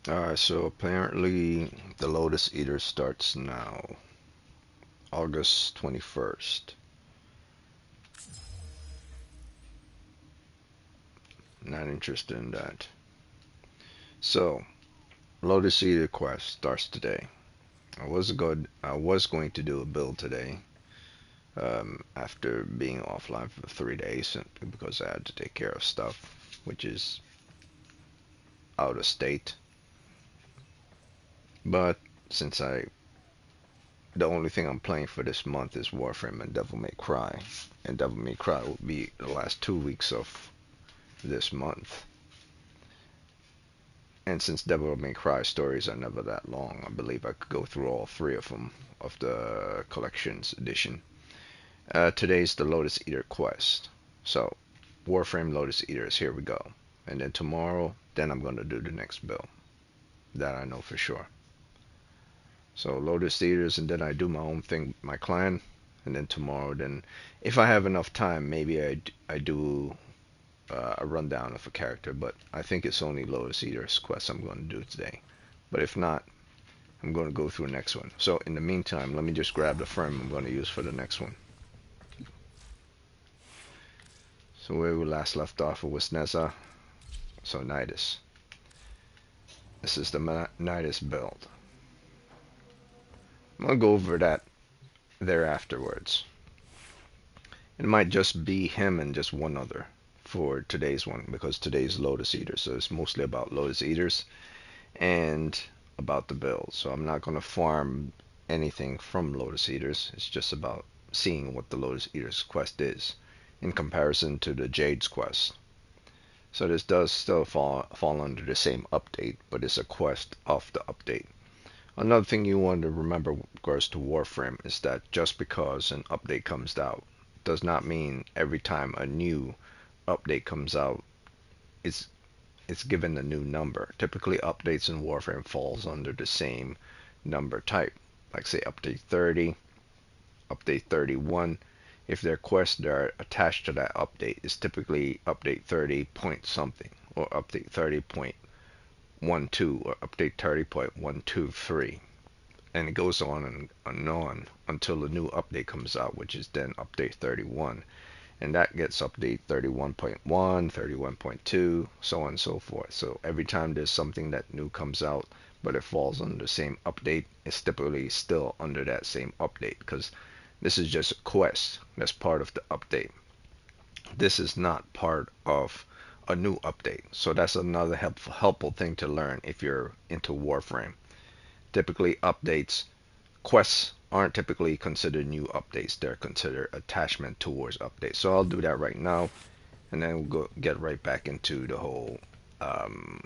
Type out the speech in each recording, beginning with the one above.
So apparently the Lotus Eaters starts now, August 21st. Not interested in that. So, Lotus Eater quest starts today. I was going to do a build today, after being offline for 3 days simply because I had to take care of stuff, which is out of state. But since the only thing I'm playing for this month is Warframe and Devil May Cry, and Devil May Cry will be the last 2 weeks of this month. And since Devil May Cry stories are never that long, I believe I could go through all three of them of the collections edition. Today's the Lotus Eater quest. So, Warframe Lotus Eaters, here we go. And then tomorrow, then I'm going to do the next build. That I know for sure. So, Lotus Eaters, and then I do my own thing, my clan. And then tomorrow, then if I have enough time, maybe I do a rundown of a character. But I think it's only Lotus Eaters quest I'm going to do today. But if not, I'm going to go through the next one. So, in the meantime, let me just grab the frame I'm going to use for the next one. So where we last left off was Neza. So Nidus. This is the Nidus build. I'm gonna go over that there afterwards. It might just be him and just one other for today's one because today's Lotus Eaters. So it's mostly about Lotus Eaters and about the build. So I'm not gonna farm anything from Lotus Eaters. It's just about seeing what the Lotus Eaters quest is in comparison to the Jade's quest. So this does still fall under the same update, but it's a quest of the update. Another thing you want to remember with regards to Warframe is that just because an update comes out does not mean every time a new update comes out it's it's given a new number. Typically updates in Warframe falls under the same number type. Like say update 30, update 31. If their quests that are attached to that update is typically update 30 point something or update 30.12 or update 30.123, and it goes on and on until a new update comes out, which is then update 31, and that gets update 31.1, 31.2, so on and so forth. So every time there's something that new comes out but it falls under the same update, it's typically still under that same update because this is just a quest that's part of the update. This is not part of a new update. So that's another helpful thing to learn if you're into Warframe. Typically updates, quests aren't typically considered new updates. They're considered attachment towards updates. So I'll do that right now, and then we'll go get right back into the whole um,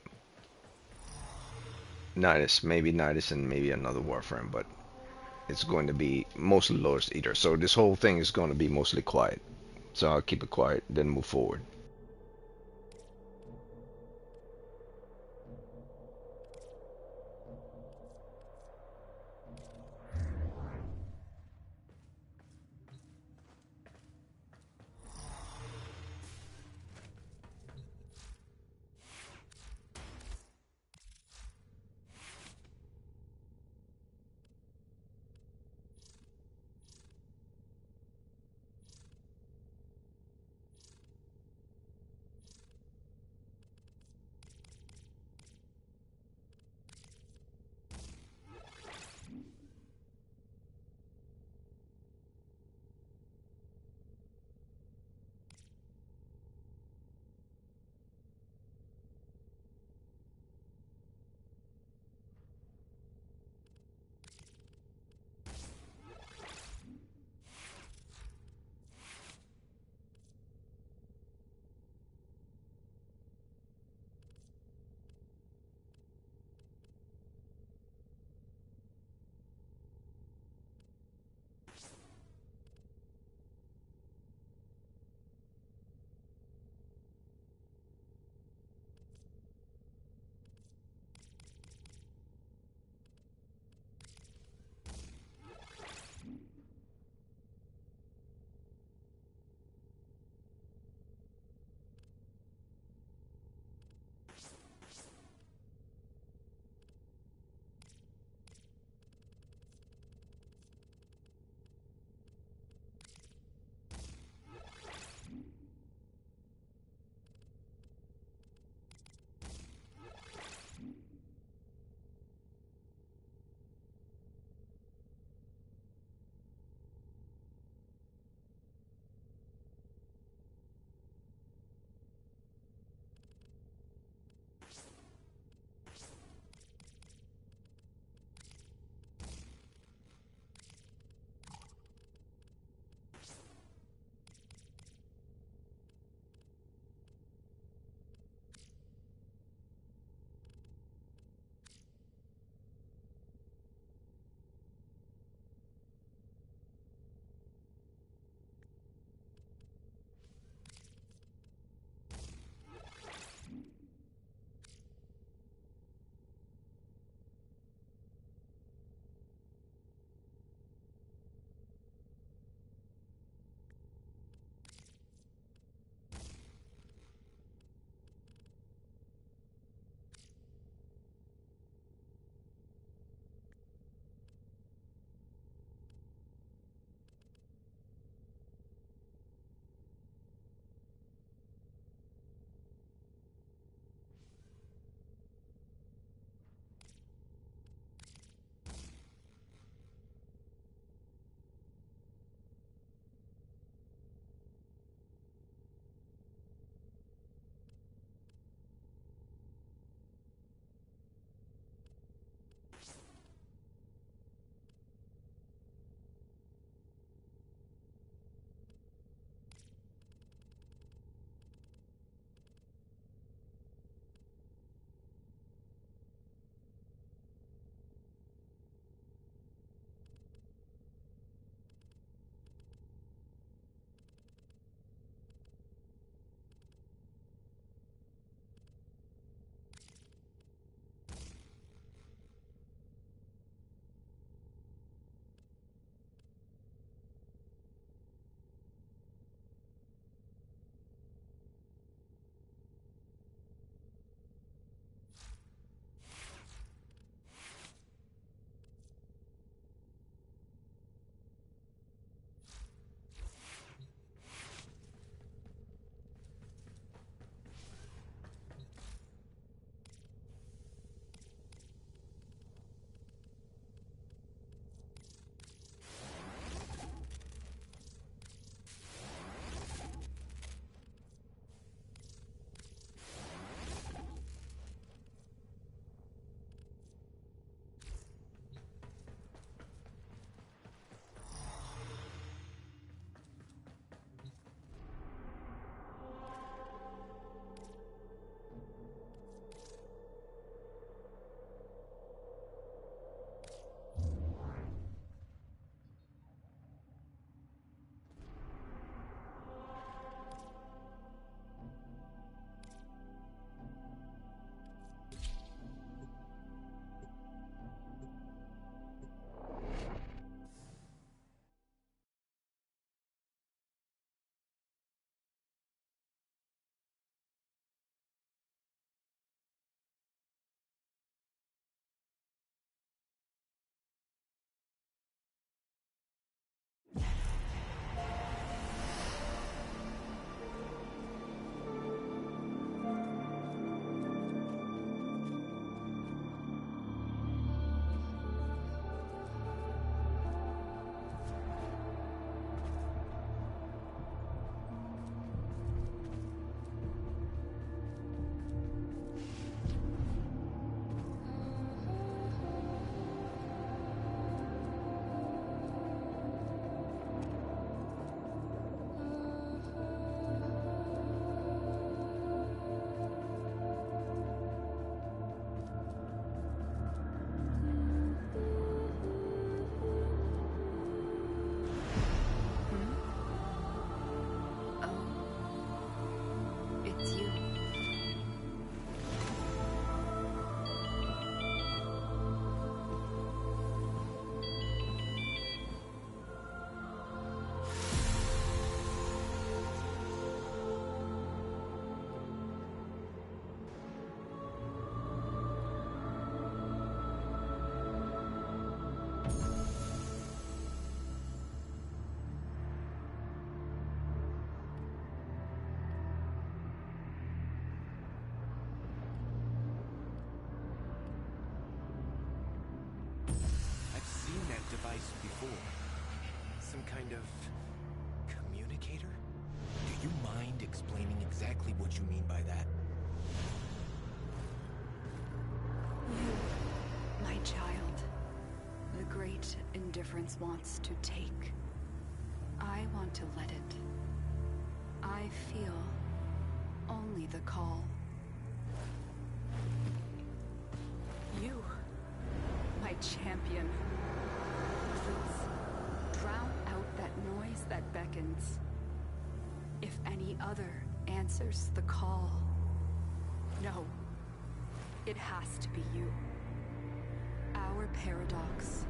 Nidus, maybe Nidus and maybe another Warframe, but it's going to be mostly Lotus Eater. So this whole thing is going to be mostly quiet. So I'll keep it quiet, then move forward. exactly what you mean by that. You, my child, the great indifference wants to take. I want to let it. I feel only the call. You, my champion. Please, drown out that noise that beckons. If any other answers the call, no, it has to be you. Our paradox.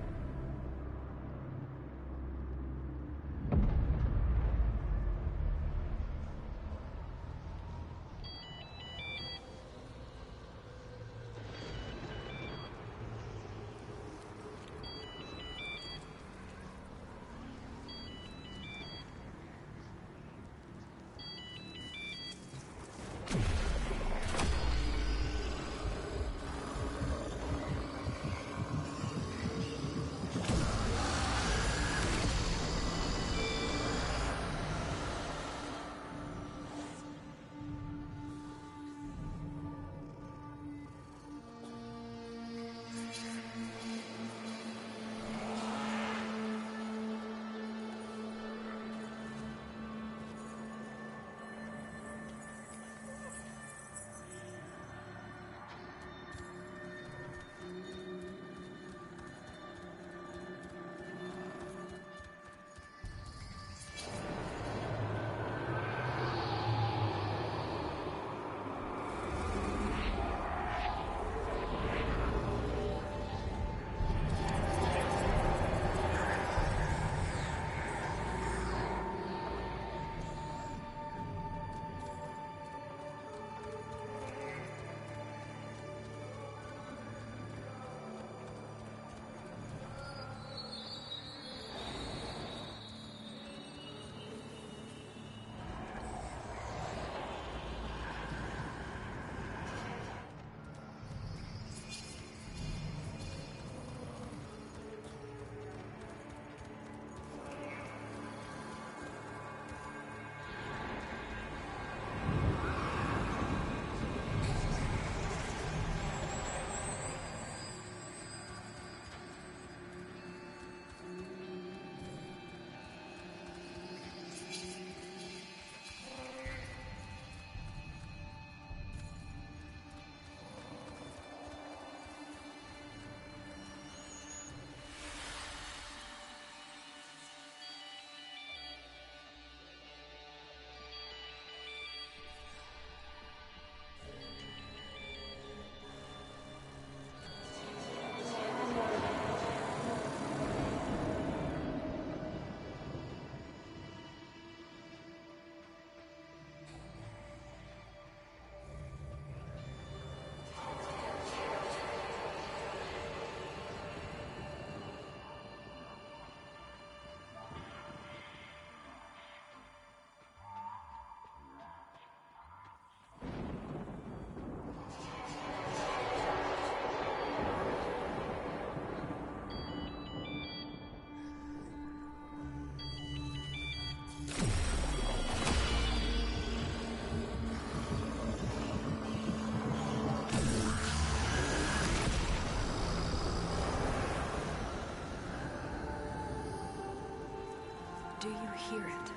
Do you hear it?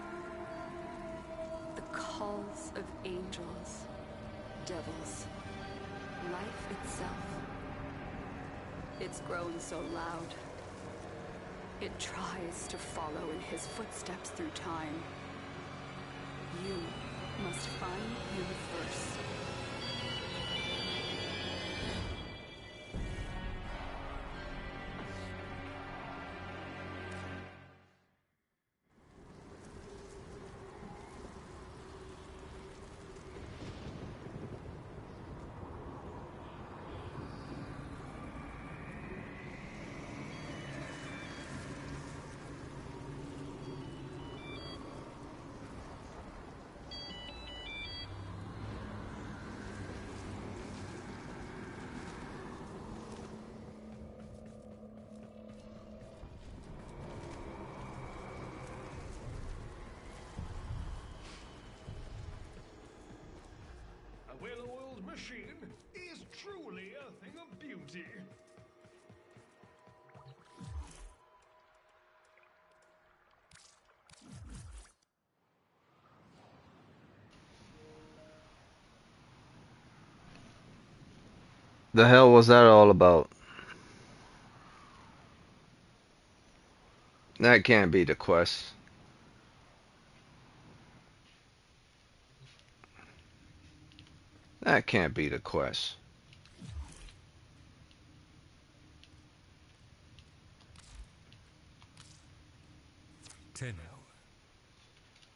The calls of angels, devils, life itself. It's grown so loud. It tries to follow in his footsteps through time. You must find him first. machine is truly a thing of beauty. The hell was that all about? That can't be the quest. That can't be the quest. Tenno,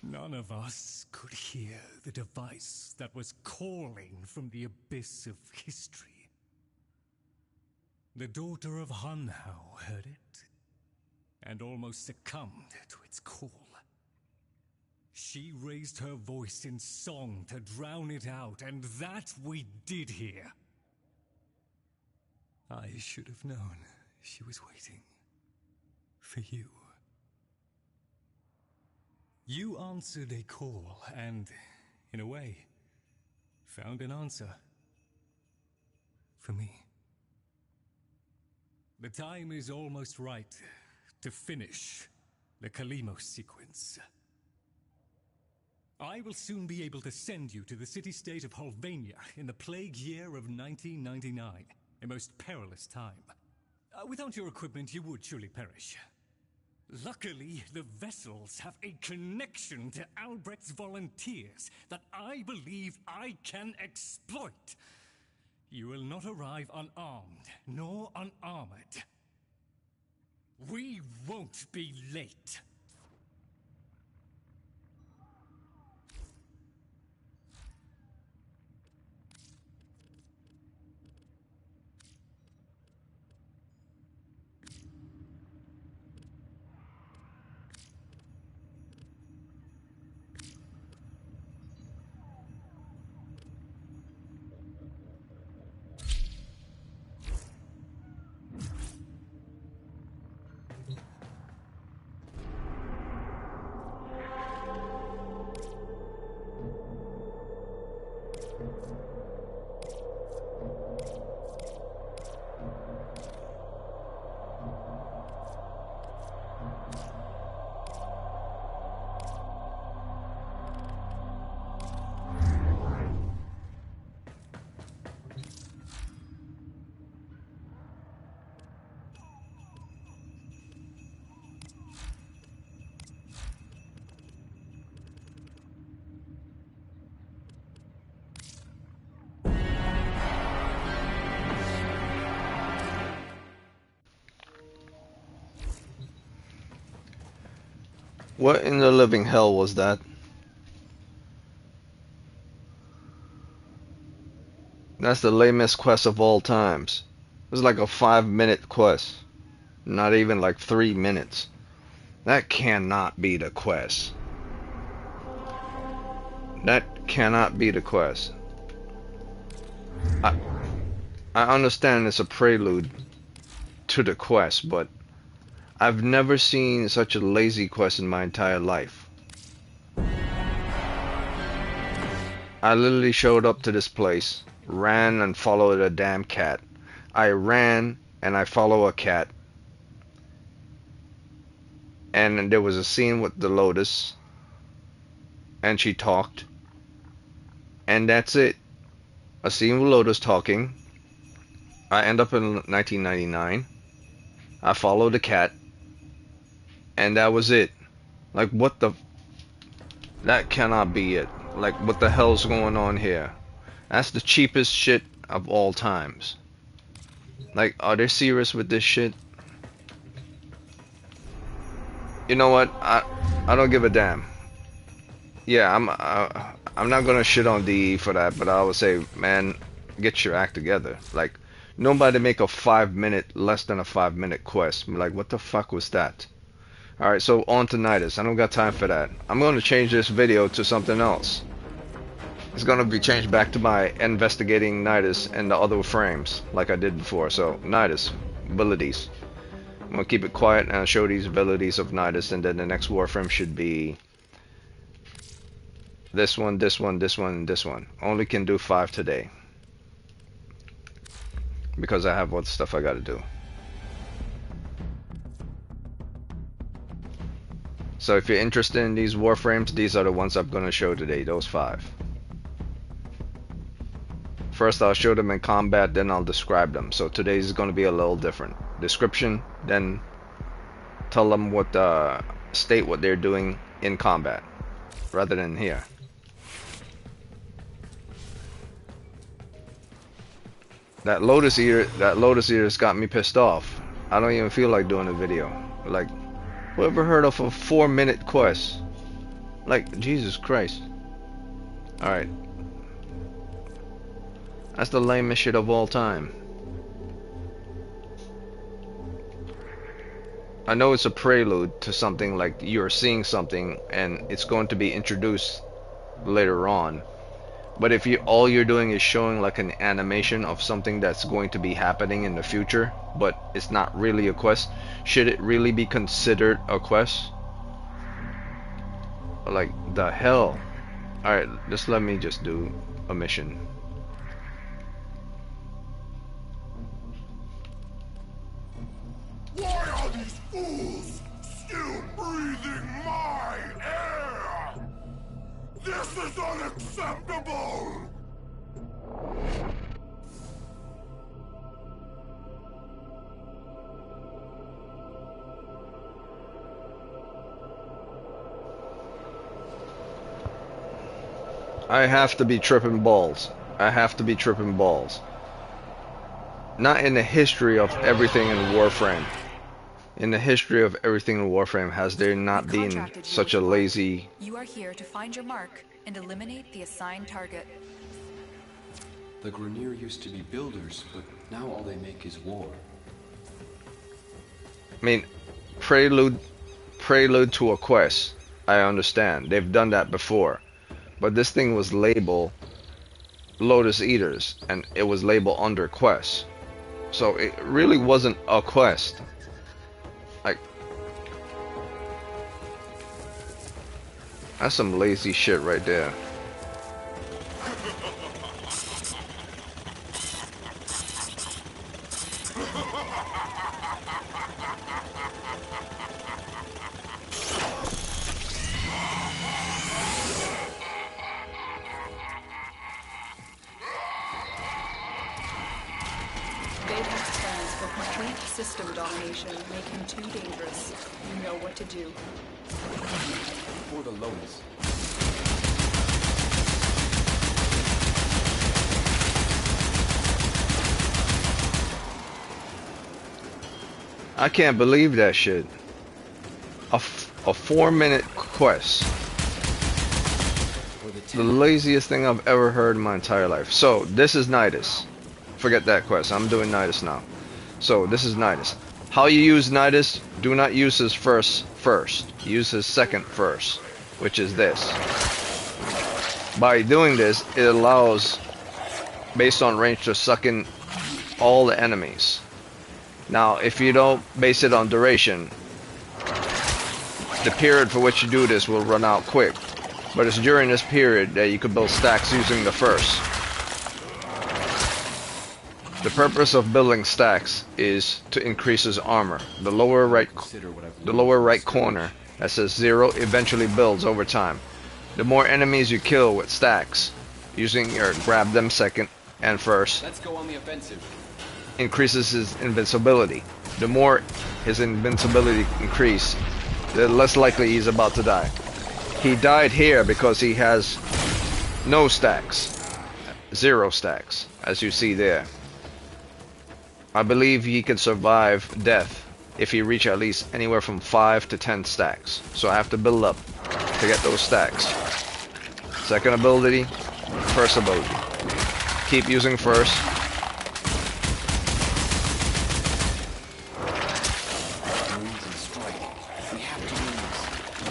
none of us could hear the device that was calling from the abyss of history. The daughter of Hunhao heard it, and almost succumbed to its call. She raised her voice in song to drown it out, and that we did hear. I should have known she was waiting for you. You answered a call and, in a way, found an answer. For me. The time is almost right to finish the Kalimos sequence. I will soon be able to send you to the city-state of Holvania in the plague year of 1999, a most perilous time. Without your equipment, you would surely perish. Luckily, the vessels have a connection to Albrecht's volunteers that I believe I can exploit. You will not arrive unarmed, nor unarmored. We won't be late. What in the living hell was that? That's the lamest quest of all times. It was like a 5-minute quest. Not even like 3 minutes. That cannot be the quest. That cannot be the quest. I understand it's a prelude to the quest, but I've never seen such a lazy quest in my entire life. I literally showed up to this place, ran and followed a damn cat. I ran and I follow a cat. And there was a scene with the Lotus. And she talked. And that's it. A scene with Lotus talking. I end up in 1999. I follow the cat. And that was it. Like, what the... That cannot be it. Like, what the hell's going on here? That's the cheapest shit of all times. Like, are they serious with this shit? You know what? I don't give a damn. Yeah, I'm not gonna shit on DE for that, but I would say, man, get your act together. Like, nobody make a 5-minute, less than a 5-minute quest. Like, what the fuck was that? Alright, so on to Nidus. I don't got time for that. I'm gonna change this video to something else. It's gonna be changed back to my investigating Nidus and the other frames, like I did before. So, Nidus, abilities. I'm gonna keep it quiet and I'll show these abilities of Nidus, and then the next Warframe should be this one, this one, this one, and this one. Only can do 5 today. because I have what stuff I gotta do. So if you're interested in these Warframes, these are the ones I'm gonna show today, those 5. First I'll show them in combat, then I'll describe them. So today's is gonna be a little different. Description, then tell them what state what they're doing in combat, rather than here. That Lotus Eaters got me pissed off. I don't even feel like doing a video. Like, whoever heard of a 4-minute quest? Like, Jesus Christ. Alright. That's the lamest shit of all time. I know it's a prelude to something, like you're seeing something and it's going to be introduced later on. But if all you're doing is showing like an animation of something that's going to be happening in the future, but it's not really a quest, should it really be considered a quest? Like, the hell? Alright, just let me just do a mission. Why are these fools still breathing my air? This is unacceptable! I have to be tripping balls. I have to be tripping balls. Not in the history of everything in Warframe. In the history of everything in Warframe has there not been such a lazy... You are here to find your mark and eliminate the assigned target. The Grineer used to be builders, but now all they make is war. I mean, prelude to a quest, I understand. They've done that before. But this thing was labeled Lotus Eaters, and it was labeled under quest. So it really wasn't a quest. Like, that's some lazy shit right there. System domination make him too dangerous. You know what to do. For the Lotus. I can't believe that shit. A 4-minute quest. The laziest thing I've ever heard in my entire life. So this is Nidus. Forget that quest. I'm doing Nidus now. So this is Nidus. How you use Nidus? Do not use his first. Use his second first, which is this. By doing this, it allows, based on range, to suck in all the enemies. Now, if you don't base it on duration, the period for which you do this will run out quick. But it's during this period that you could build stacks using the first. The purpose of building stacks is to increase his armor. The lower right corner that says 0 eventually builds over time. The more enemies you kill with stacks, using your grab them second and first, let's go on the offensive, increases his invincibility. The more his invincibility increase, the less likely he's about to die. He died here because he has no stacks. 0 stacks, as you see there. I believe he can survive death if he reach at least anywhere from 5 to 10 stacks. So I have to build up to get those stacks. Second ability, first ability. Keep using first.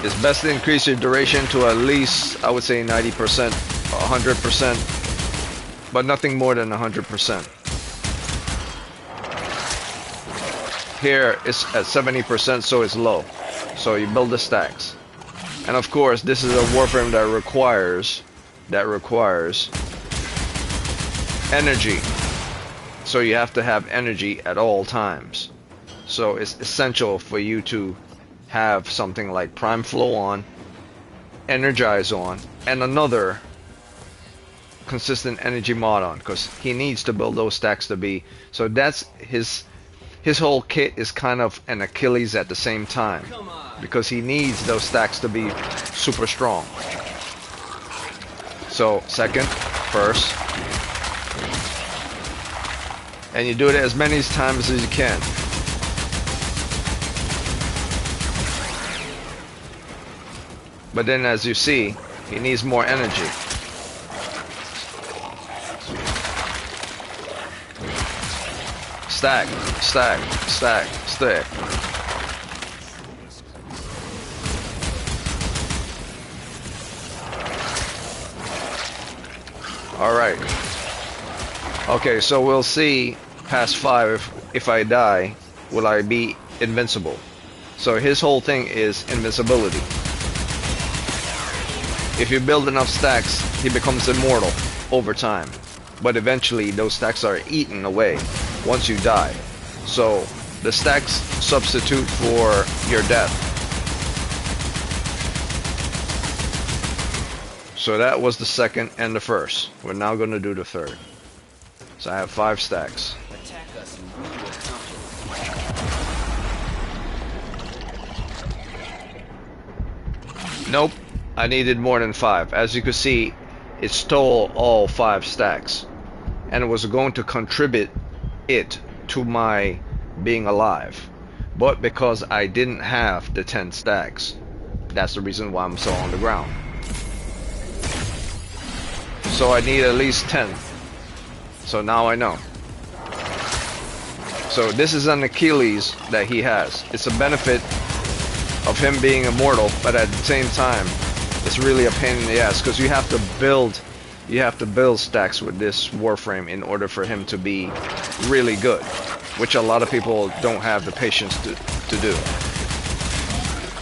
It's best to increase your duration to at least, I would say, 90%, 100%, but nothing more than 100%. Here it's at 70%, so it's low. So you build the stacks. And of course, this is a Warframe that requires energy. So you have to have energy at all times. So it's essential for you to have something like Prime Flow on, Energize on, and another consistent energy mod on, because he needs to build those stacks to be. So that's his whole kit is kind of an Achilles at the same time, because he needs those stacks to be super strong. So second, first, and you do it as many times as you can. But then, as you see, he needs more energy. Stack, stack, stack, stack. Alright. Okay, so we'll see past 5 if I die, will I be invincible? So his whole thing is invincibility. If you build enough stacks, he becomes immortal over time. But eventually those stacks are eaten away once you die. So the stacks substitute for your death. So that was the second and the first. We're now going to do the third. So I have 5 stacks. Attack us and we will counter. Nope, I needed more than 5. As you can see, it stole all 5 stacks, and it was going to contribute it to my being alive. But because I didn't have the 10 stacks, that's the reason why I'm still on the ground. So I need at least 10. So now I know. So this is an Achilles that he has. It's a benefit of him being immortal, but at the same time, it's really a pain in the ass, because you have to build stacks with this Warframe in order for him to be really good, which a lot of people don't have the patience to do.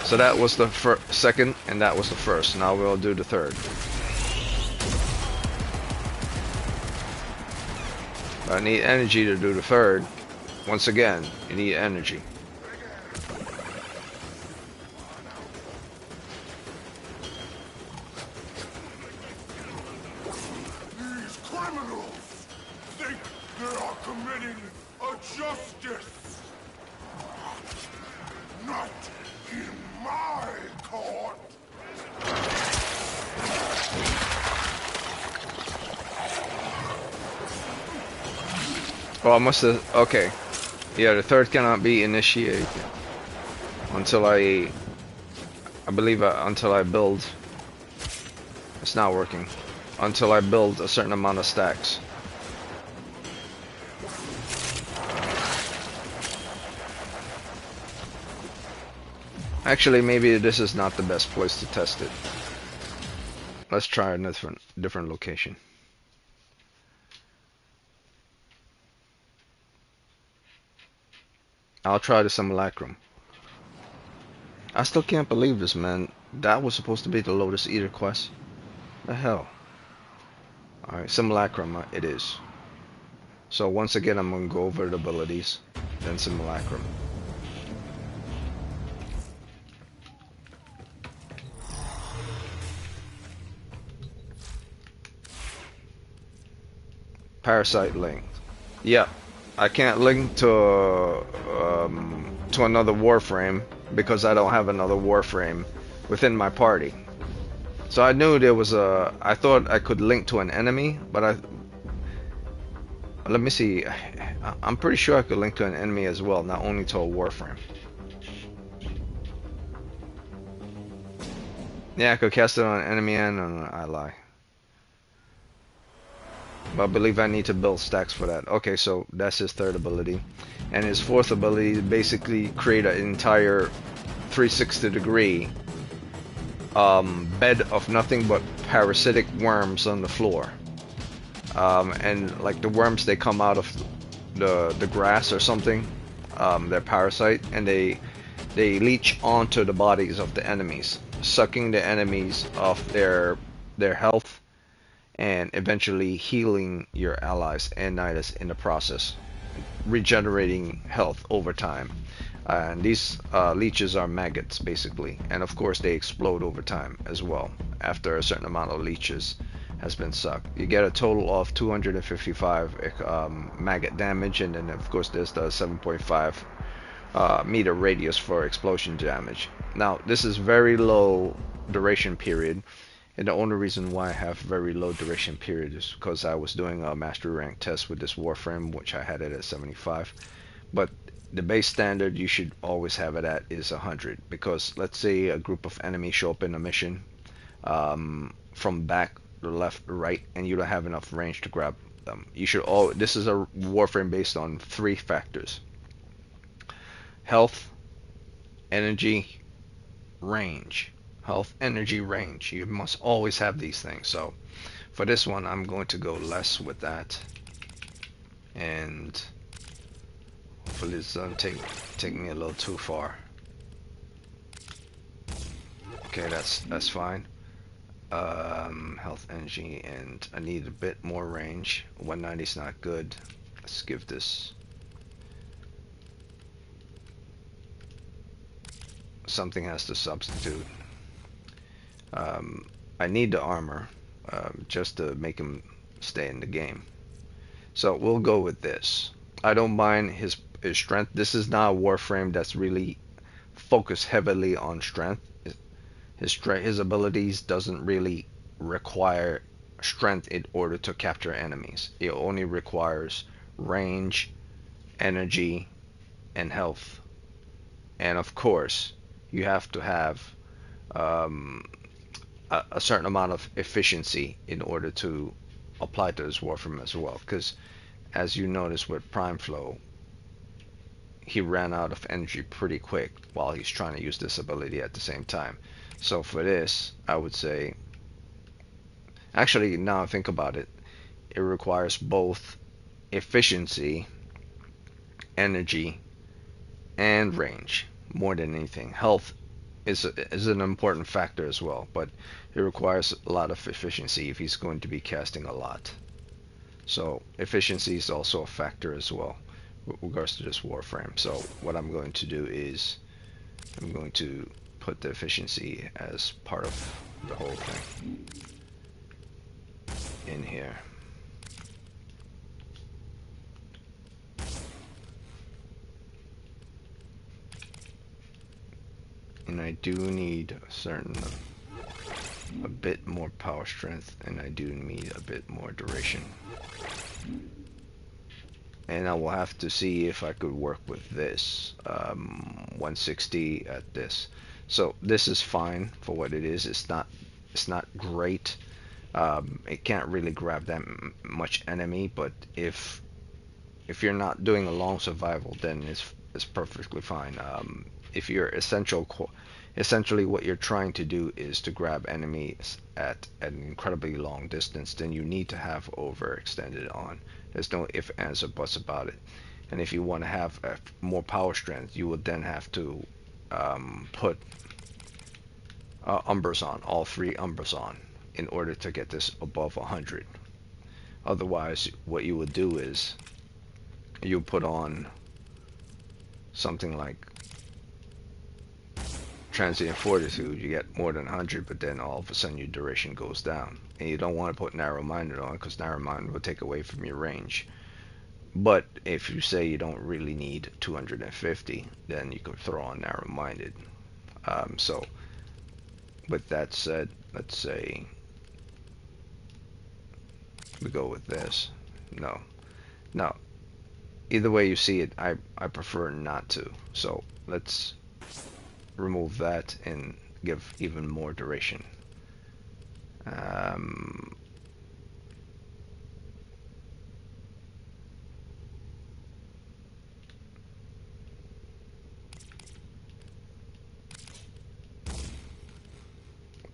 So that was the second, and that was the first. Now we'll do the third. I need energy to do the third. Once again, you need energy. These criminals think they are committing a justice. Not in my court. Oh, I must have. Okay. Yeah, the third cannot be initiated until I believe until I build. It's not working. Until I build a certain amount of stacks. Actually, maybe this is not the best place to test it. Let's try a different location. I'll try the simulacrum. I still can't believe this, man. That was supposed to be the Lotus Eater quest. The hell. Alright, simulacrum it is. So once again, I'm going to go over the abilities, then simulacrum. Parasite link. Yeah, I can't link to another Warframe because I don't have another Warframe within my party. So I knew there was a. I thought I could link to an enemy, but let me see. I'm pretty sure I could link to an enemy as well, not only to a Warframe. Yeah, I could cast it on an enemy and on an ally. But I believe I need to build stacks for that. Okay, so that's his third ability. And his fourth ability is basically create an entire 360-degree bed of nothing but parasitic worms on the floor. And like the worms, they come out of the grass or something. They're parasite, and they leech onto the bodies of the enemies, sucking the enemies of their health and eventually healing your allies and Nidus in the process, regenerating health over time. And these leeches are maggots basically, and of course they explode over time as well after a certain amount of leeches has been sucked. You get a total of 255 maggot damage, and then of course there's the 7.5 meter radius for explosion damage. Now this is very low duration period, and the only reason why I have very low duration period is because I was doing a mastery rank test with this Warframe, which I had it at 75. But the base standard you should always have it at is 100, because let's say a group of enemies show up in a mission from back to left to right, and you don't have enough range to grab them. You should all. This is a Warframe based on 3 factors: health, energy, range. Health, energy, range. You must always have these things. So for this one, I'm going to go less with that, and hopefully this doesn't take me a little too far. Okay, that's fine. Health, energy, and I need a bit more range. 190 is not good. Let's give this something has to substitute. I need the armor just to make him stay in the game. So we'll go with this. I don't mind his strength. This is not a Warframe that's really focused heavily on strength. His abilities doesn't really require strength in order to capture enemies. It only requires range, energy, and health. And of course, you have to have um, a certain amount of efficiency in order to apply to this Warframe as well. Because as you notice with Prime Flow, he ran out of energy pretty quick while he's trying to use this ability at the same time. So for this, I would say, actually now I think about it, it requires both efficiency, energy, and range more than anything. Health is an important factor as well, but it requires a lot of efficiency if he's going to be casting a lot. So efficiency is also a factor as well with regards to this Warframe. So what I'm going to do is I'm going to put the efficiency as part of the whole thing in here. And I do need a bit more power strength, and I do need a bit more duration. And I will have to see if I could work with this 160 at this. So this is fine for what it is. It's not great. It can't really grab that much enemy, but if you're not doing a long survival, then it's perfectly fine. If you're essentially what you're trying to do is to grab enemies at an incredibly long distance, then you need to have overextended on. There's no ifs, ands, or buts about it. And if you want to have more power strength, you would then have to put umbers on, all 3 umbers on, in order to get this above 100. Otherwise, what you would do is you put on something like transient fortitude, you get more than 100, but then all of a sudden your duration goes down. And you don't want to put narrow-minded on, because narrow-minded will take away from your range. But if you say you don't really need 250, then you could throw on narrow-minded. So with that said, let's say we go with this. No. Now, either way you see it, I prefer not to. So let's remove that and give even more duration.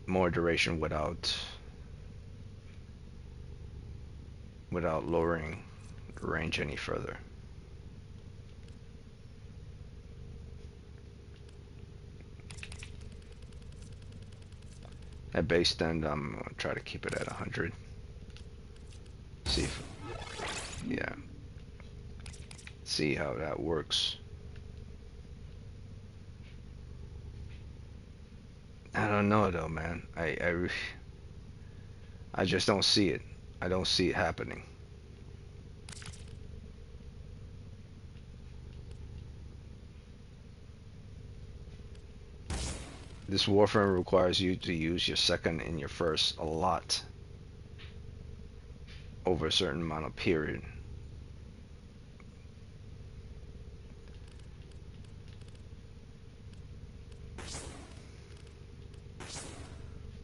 More duration without lowering the range any further. At base stand, I'm going to try to keep it at 100. See if, yeah. See how that works. I don't know though, man. I just don't see it. I don't see it happening. This Warframe requires you to use your second and your first a lot over a certain amount of period.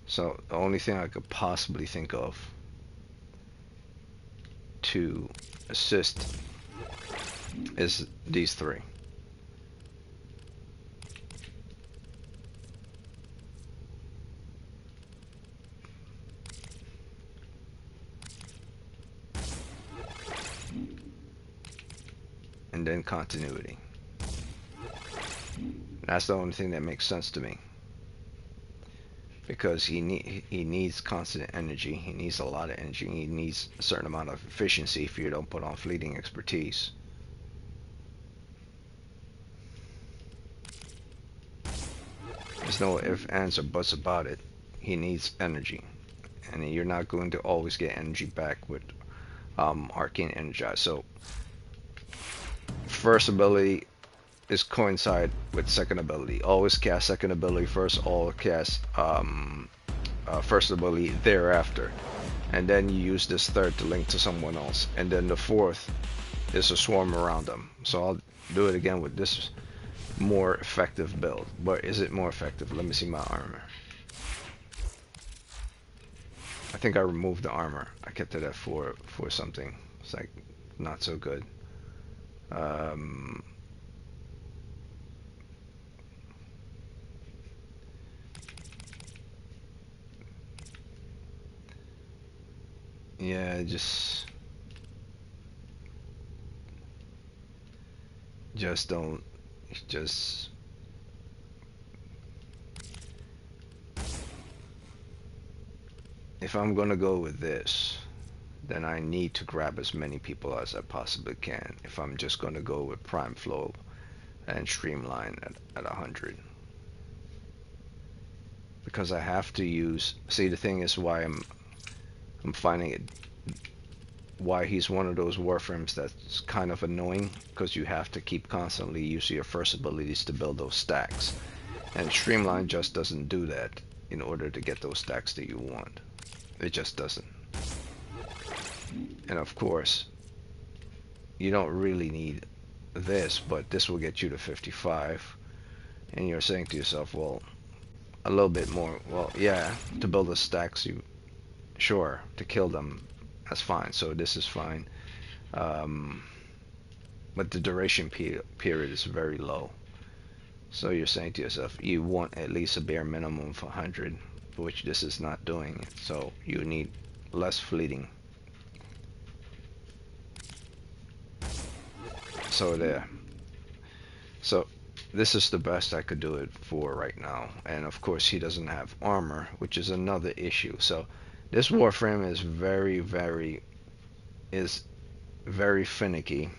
So the only thing I could possibly think of to assist is these three. And then continuity. That's the only thing that makes sense to me. Because he needs constant energy. He needs a lot of energy. He needs a certain amount of efficiency if you don't put on fleeting expertise. There's no ifs, ands, or buts about it. He needs energy. And you're not going to always get energy back with Arcane Energize. So first ability is coincide with second ability. Always cast second ability first, always cast first ability thereafter. And then you use this third to link to someone else. And then the fourth is to swarm around them. So I'll do it again with this more effective build. But is it more effective? Let me see my armor. I think I removed the armor. I kept it at 4 something. It's like not so good. Yeah, just don't, just if I'm gonna go with this, then I need to grab as many people as I possibly can. If I'm just gonna go with Prime Flow and Streamline at 100. Because I have to use, see, the thing is why I'm finding it, why he's one of those Warframes that's kind of annoying, because you have to keep constantly using your first abilities to build those stacks. And Streamline just doesn't do that in order to get those stacks that you want. It just doesn't. And of course, you don't really need this, but this will get you to 55. And you're saying to yourself, well, a little bit more. Well, yeah, to build the stacks, you sure, to kill them, that's fine. So this is fine. But the duration period is very low. So you're saying to yourself, you want at least a bare minimum of 100, which this is not doing. So you need less fleeting. So there. So this is the best I could do it for right now. And of course he doesn't have armor, which is another issue. So this Warframe is very finicky,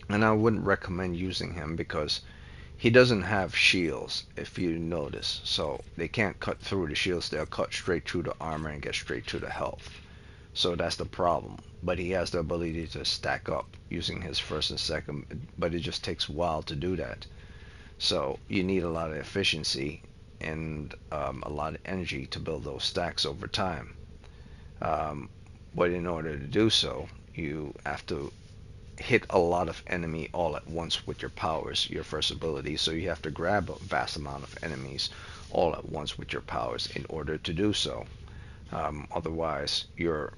and I wouldn't recommend using him because he doesn't have shields, if you notice. So they can't cut through the shields, they'll cut straight through the armor and get straight to the health. So that's the problem. But he has the ability to stack up using his first and second, but it just takes a while to do that. So you need a lot of efficiency and a lot of energy to build those stacks over time. But in order to do so, you have to hit a lot of enemy all at once with your powers, your first ability. So you have to grab a vast amount of enemies all at once with your powers in order to do so. Otherwise, you're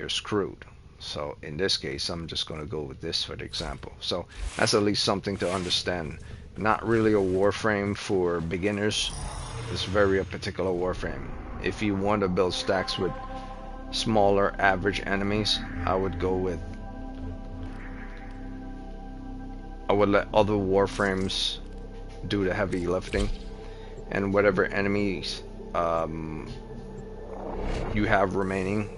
screwed. So in this case, I'm just going to go with this for the example. So that's at least something to understand. Not really a Warframe for beginners. It's very a particular Warframe. If you want to build stacks with smaller average enemies, I would let other Warframes do the heavy lifting, and whatever enemies you have remaining,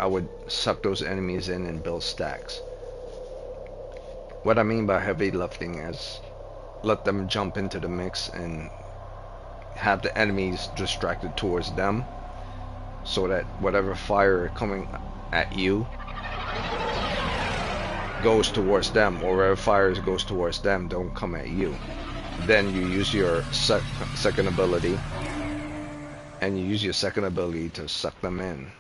I would suck those enemies in and build stacks. What I mean by heavy lifting is let them jump into the mix and have the enemies distracted towards them, so that whatever fire coming at you goes towards them, or wherever fire goes towards them don't come at you. Then you use your second ability, and you use your second ability to suck them in,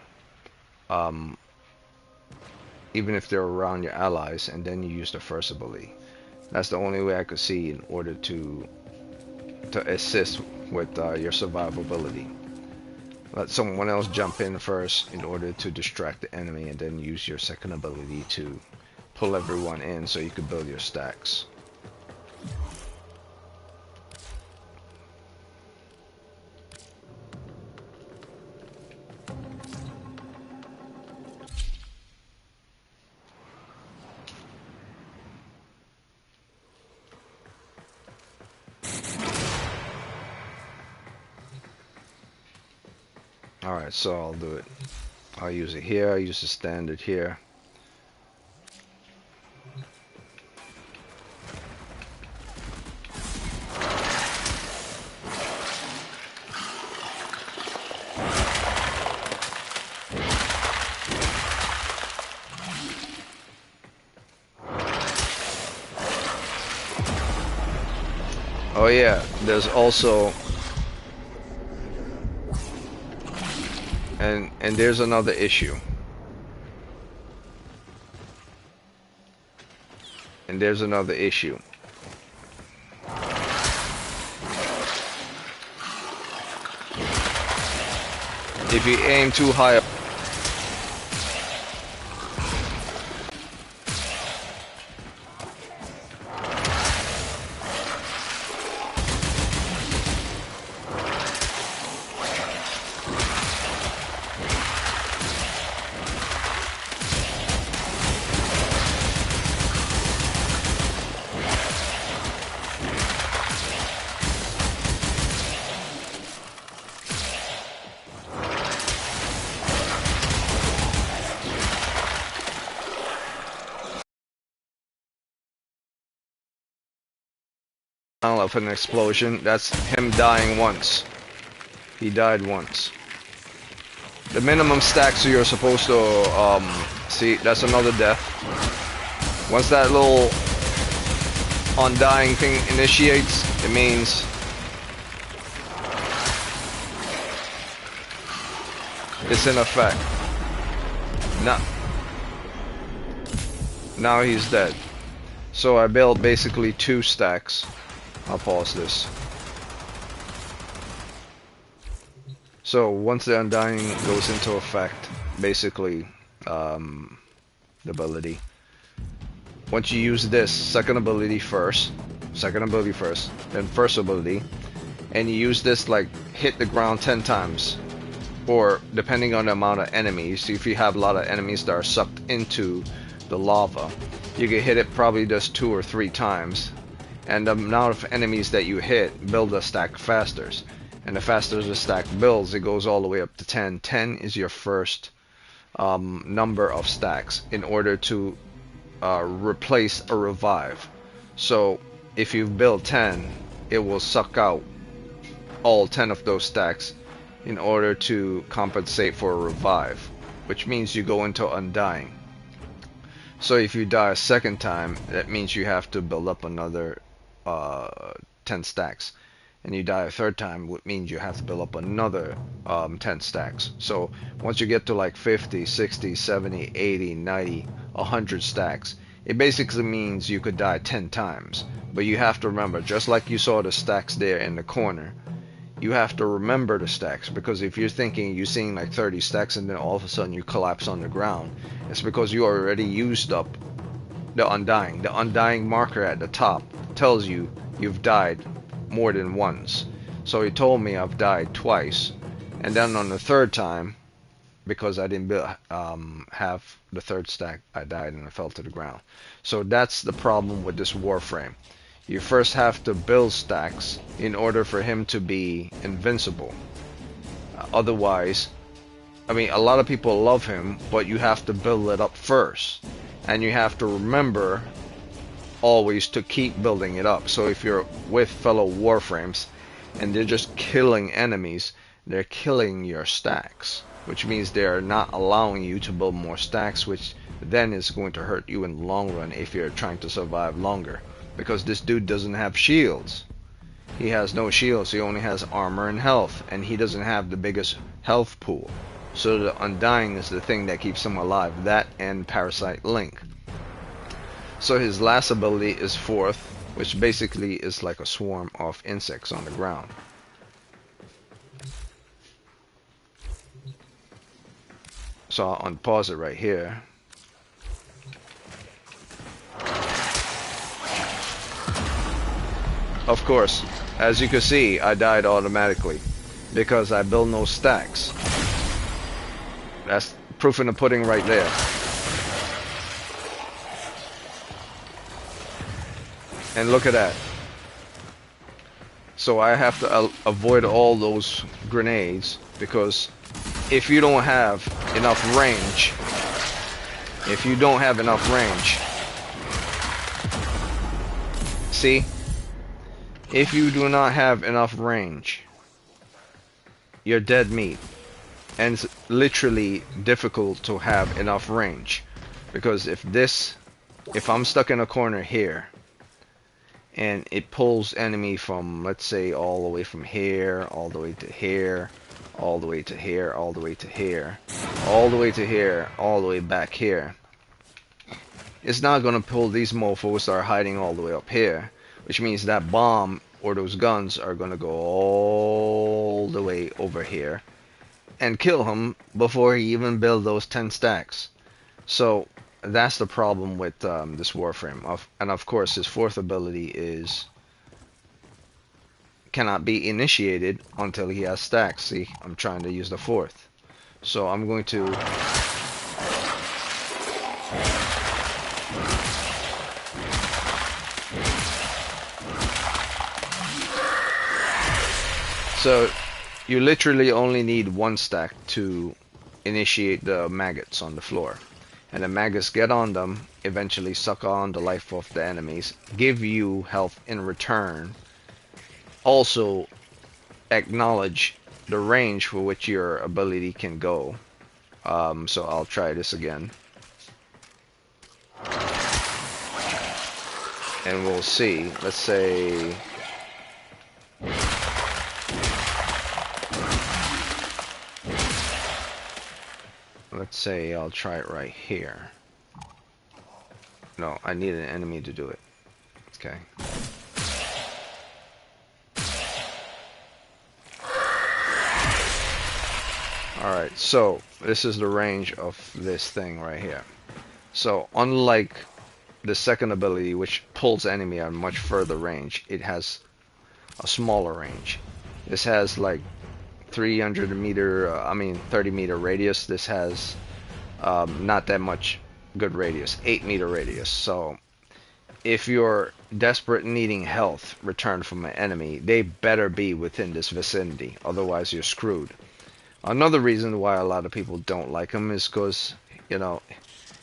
even if they're around your allies, and then you use the first ability. That's the only way I could see in order to assist with your survivability. Let someone else jump in first in order to distract the enemy, and then use your second ability to pull everyone in so you can build your stacks. Alright, so I'll do it. I'll use it here, I'll use the standard here. Oh yeah, there's also and there's another issue. And there's another issue. If you aim too high up, of an explosion, that's him dying once. He died once. The minimum stacks you're supposed to see, that's another death. Once that little undying thing initiates, it means it's in effect. Now he's dead. So I built basically 2 stacks. I'll pause this. So once the undying goes into effect, basically the ability. Once you use this second ability first, then first ability, and you use this like hit the ground 10 times, or depending on the amount of enemies. If you have a lot of enemies that are sucked into the lava, you can hit it probably just 2 or 3 times. And the amount of enemies that you hit build a stack faster. And the faster the stack builds, it goes all the way up to 10. 10 is your first number of stacks in order to replace a revive. So if you build 10, it will suck out all 10 of those stacks in order to compensate for a revive, which means you go into undying. So if you die a second time, that means you have to build up another 10 stacks, and you die a third time, which means you have to build up another 10 stacks. So once you get to like 50, 60, 70, 80, 90, 100 stacks, it basically means you could die 10 times. But you have to remember, just like you saw the stacks there in the corner, you have to remember the stacks, because if you're thinking you're seeing like 30 stacks and then all of a sudden you collapse on the ground, it's because you already used up the undying. The undying marker at the top tells you you've died more than once. So he told me I've died twice, and then on the third time, because I didn't have the third stack, I died and I fell to the ground. So that's the problem with this Warframe. You first have to build stacks in order for him to be invincible. Otherwise, I mean, a lot of people love him, but you have to build it up first. And you have to remember always to keep building it up. So if you're with fellow Warframes and they're just killing enemies, they're killing your stacks, which means they're not allowing you to build more stacks, which then is going to hurt you in the long run if you're trying to survive longer. Because this dude doesn't have shields. He has no shields, he only has armor and health, and he doesn't have the biggest health pool. So the Undying is the thing that keeps him alive, that and Parasite Link. So his last ability is Fourth, which basically is like a swarm of insects on the ground. So I'll unpause it right here. Of course, as you can see, I died automatically because I built no stacks. That's proof in the pudding right there. And look at that. So I have to avoid all those grenades because if you don't have enough range, see? If you do not have enough range, you're dead meat. And it's literally difficult to have enough range. Because if I'm stuck in a corner here, and it pulls enemy from, let's say, all the way from here, all the way to here, all the way to here, all the way to here, all the way to here, all the way back here. It's not going to pull these mofos that are hiding all the way up here, which means that bomb or those guns are going to go all the way over here and kill him before he even builds those 10 stacks. So that's the problem with this Warframe. And of course his fourth ability cannot be initiated until he has stacks. See, I'm trying to use the fourth. So I'm going to So you literally only need one stack to initiate the maggots on the floor. And the maggots get on them, eventually suck on the life of the enemies, give you health in return, also acknowledge the range for which your ability can go. So I'll try this again. And we'll see. Let's say I'll try it right here. No, I need an enemy to do it. Okay. Alright, so this is the range of this thing right here. So unlike the second ability, which pulls enemy at a much further range, it has a smaller range. This has like 300 meter, 30 meter radius. This has not that much good radius, 8 meter radius. So if you're desperate needing health returned from an enemy, they better be within this vicinity, otherwise you're screwed. Another reason why a lot of people don't like him is because, you know,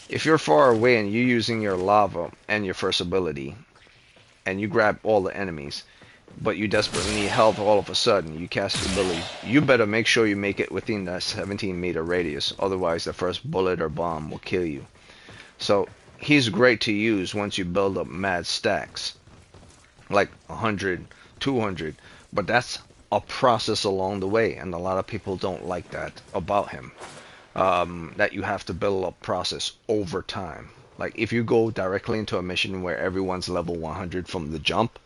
if you're far away and you're using your lava and your first ability and you grab all the enemies, but you desperately need health all of a sudden, you cast your ability, you better make sure you make it within that 17 meter radius, otherwise the first bullet or bomb will kill you. So he's great to use once you build up mad stacks, like 100, 200, but that's a process along the way, and a lot of people don't like that about him, that you have to build up process over time. Like if you go directly into a mission where everyone's level 100 from the jump,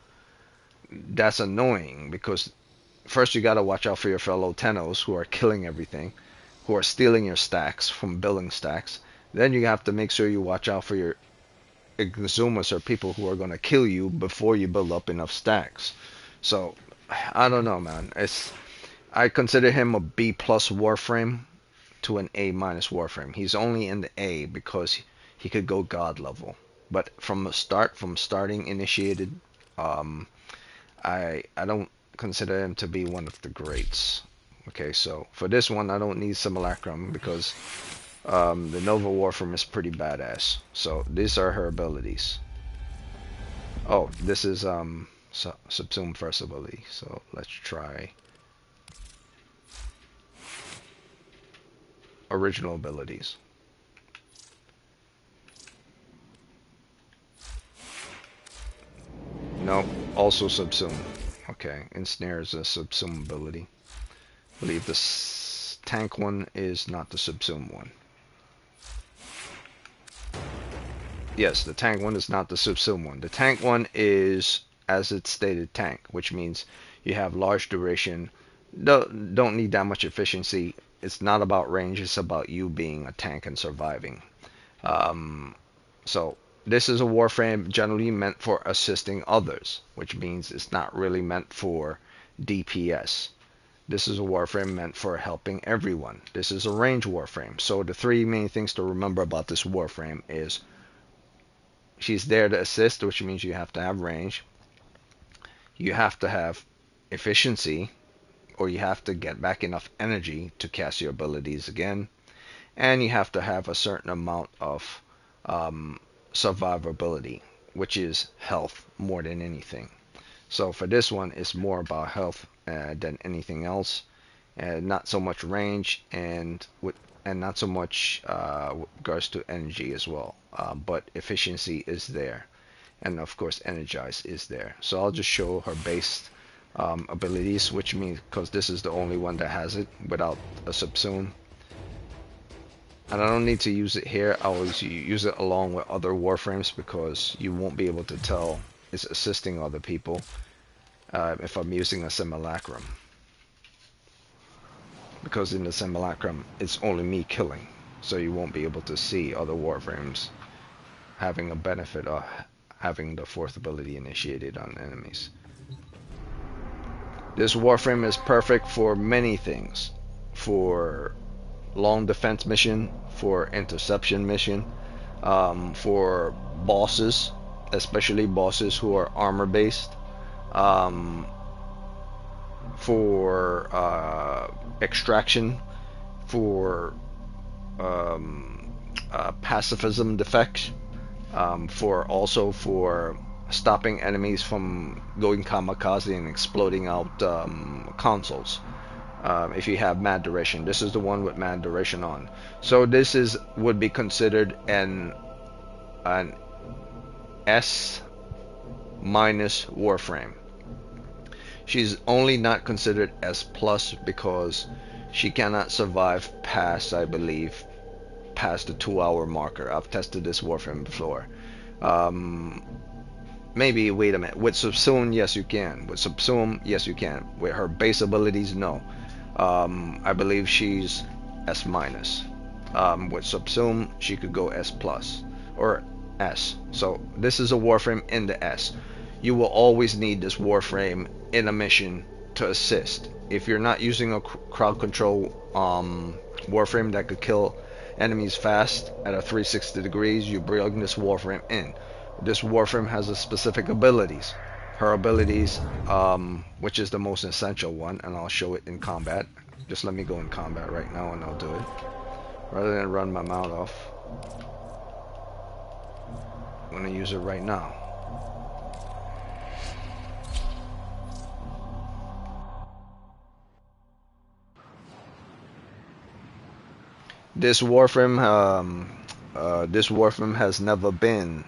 that's annoying, because first you gotta watch out for your fellow Tennos who are killing everything, who are stealing your stacks from building stacks. Then you have to make sure you watch out for your Exhumas, or people who are gonna kill you before you build up enough stacks. So I don't know, man. I consider him a B+ Warframe to an A- Warframe. He's only in the A because he could go God level. But from starting initiated, I don't consider him to be one of the greats. Okay, so for this one, I don't need Simulacrum because the Nova Warframe is pretty badass. So these are her abilities. Oh, this is Subsume first ability. So let's try original abilities. No, also Subsume. Okay, Ensnare is a Subsume ability. I believe this tank one is not the Subsume one. Yes, the tank one is not the Subsume one. The tank one is, as it's stated, tank, which means you have large duration, don't need that much efficiency. It's not about range, it's about you being a tank and surviving. So this is a Warframe generally meant for assisting others, which means it's not really meant for DPS. This is a Warframe meant for helping everyone. This is a range Warframe. So the three main things to remember about this Warframe is she's there to assist, which means you have to have range. You have to have efficiency, or you have to get back enough energy to cast your abilities again. And you have to have a certain amount of survivability, which is health more than anything. So for this one, it's more about health than anything else, and not so much range and not so much with regards to energy as well. But efficiency is there, and of course energize is there. So I'll just show her base abilities, which means because this is the only one that has it without a subsume. And I don't need to use it here. I always use it along with other Warframes because you won't be able to tell it's assisting other people if I'm using a Simulacrum. Because in the Simulacrum, it's only me killing. So you won't be able to see other Warframes having a benefit of having the fourth ability initiated on enemies. This Warframe is perfect for many things. For long defense mission, for interception mission, for bosses, especially bosses who are armor based, for extraction, for pacifism defect, for stopping enemies from going kamikaze and exploding out consoles. If you have mad duration, this is the one with mad duration on. So this would be considered an S minus Warframe. She's only not considered S plus because she cannot survive past, I believe, past the 2-hour marker. I've tested this Warframe before. Maybe, wait a minute. With Subsume, yes you can. With Subsume, yes you can. With her base abilities, no. I believe she's S minus. With Subsume, she could go S plus or S. So this is a Warframe in the S. You will always need this Warframe in a mission to assist. If you're not using a crowd control Warframe that could kill enemies fast at a 360 degrees, you bring this Warframe in. This Warframe has a specific abilities. Her abilities, which is the most essential one, and I'll show it in combat. Just let me go in combat right now and I'll do it. Rather than run my mouth off, I'm gonna use it right now. This Warframe has never been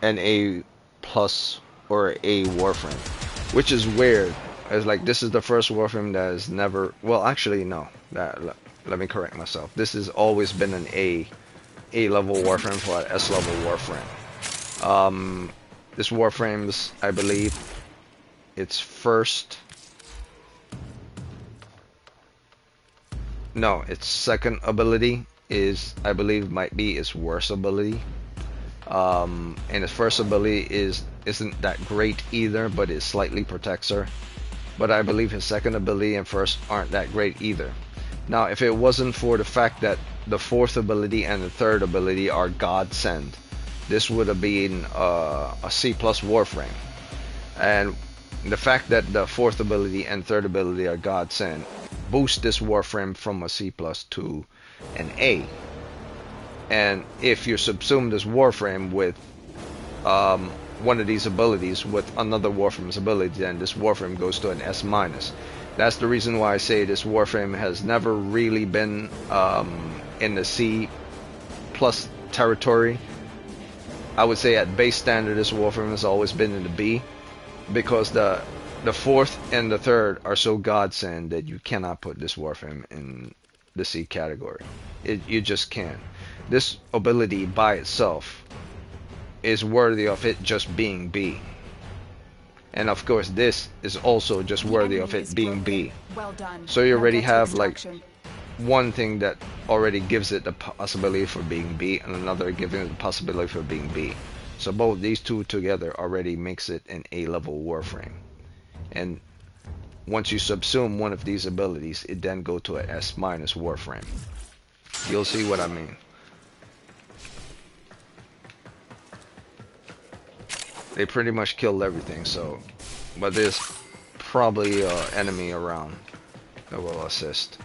an A plus or A Warframe, which is weird. It's like this is the first Warframe that has never. Well, actually, no. Let me correct myself. This has always been an A level Warframe for an S level Warframe. This Warframe's, I believe, its first. No, its second ability is, I believe, might be its worst ability. And its first ability isn't that great either, but it slightly protects her. But I believe his second ability and first aren't that great either. Now, if it wasn't for the fact that the fourth ability and the third ability are godsend, this would have been a C plus Warframe. And the fact that the fourth ability and third ability are godsend boost this Warframe from a C+ to an A. And if you subsume this Warframe with one of these abilities with another Warframe's ability, then this Warframe goes to an S-. That's the reason why I say this Warframe has never really been in the C+ territory. I would say at base standard this Warframe has always been in the B, because the fourth and the third are so godsend that you cannot put this Warframe in the C category. You just can't. This ability by itself is worthy of it just being B. And of course this is also just worthy of it being B. Well done. So you Now already get to have like extraction. one thing that already gives it the possibility for being B, and another giving it the possibility for being B. So both these two together already makes it an A-level Warframe. And once you subsume one of these abilities, it then go to a S- Warframe. You'll see what I mean. They pretty much killed everything, so, but there's probably an enemy around that will assist.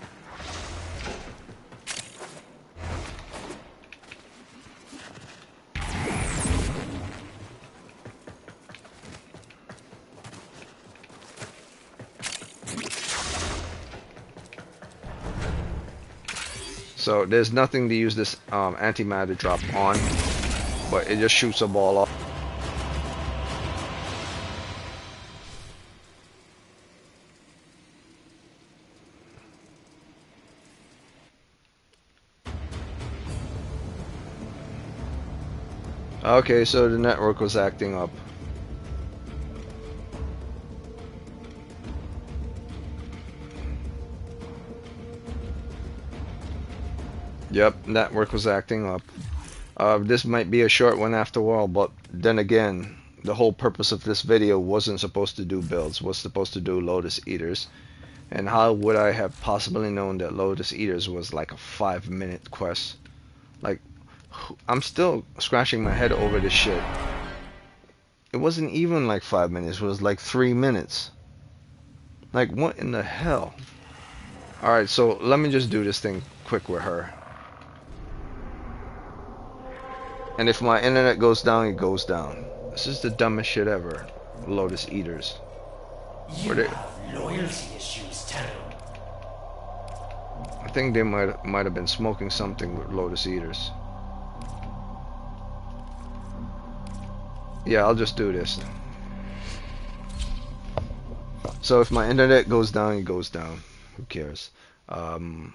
So there's nothing to use this antimatter drop on, but it just shoots a ball off. Okay, so the network was acting up. Yep, network was acting up. This might be a short one after all, but then again, the whole purpose of this video wasn't supposed to do builds, was supposed to do Lotus Eaters. And how would I have possibly known that Lotus Eaters was like a 5-minute quest? Like, I'm still scratching my head over this shit. It wasn't even like 5 minutes, it was like 3 minutes. Like, what in the hell? Alright, so let me just do this thing quick with her. And if my internet goes down, it goes down. This is the dumbest shit ever. Lotus Eaters. You have loyalty issues, Terran. I think they might have been smoking something with Lotus Eaters. Yeah, I'll just do this. So if my internet goes down, it goes down. Who cares? And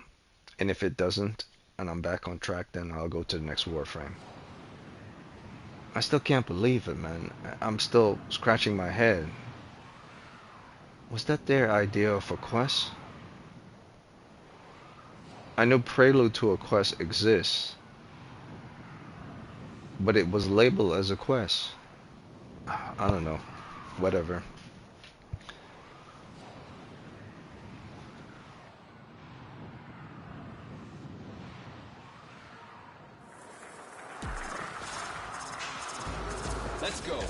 if it doesn't, and I'm back on track, then I'll go to the next Warframe. I still can't believe it, man. I'm still scratching my head. Was that their idea of a quest? I knew prelude to a quest exists, but it was labeled as a quest. I don't know. Whatever. Let's go.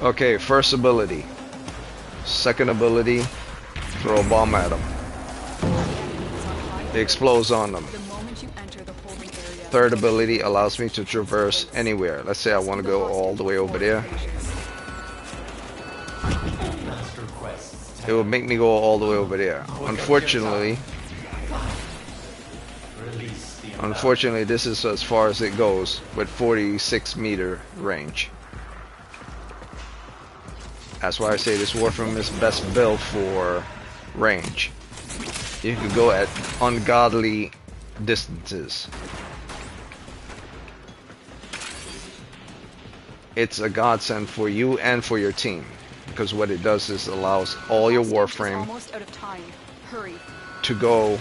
Okay, first ability. Second ability, throw a bomb at them. It explodes on them. The moment you enter the holding area. Third ability allows me to traverse anywhere. Let's say I want to go all the way over there. It will make me go all the way over there. Unfortunately, this is as far as it goes with 46-meter range. That's why I say this Warframe is best built for range. You can go at ungodly distances. It's a godsend for you and for your team, because what it does is allows all your Warframe Almost out of time. Hurry. to go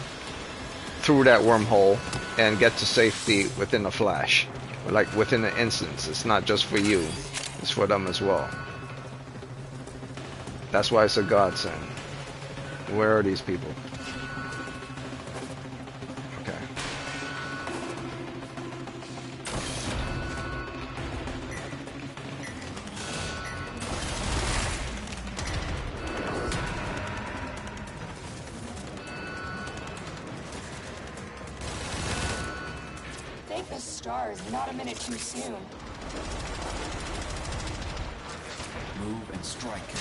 through that wormhole and get to safety within a flash, like within an instant. It's not just for you, it's for them as well. That's why it's a godsend. Where are these people? Okay. Thank the stars, not a minute too soon. Move and strike. We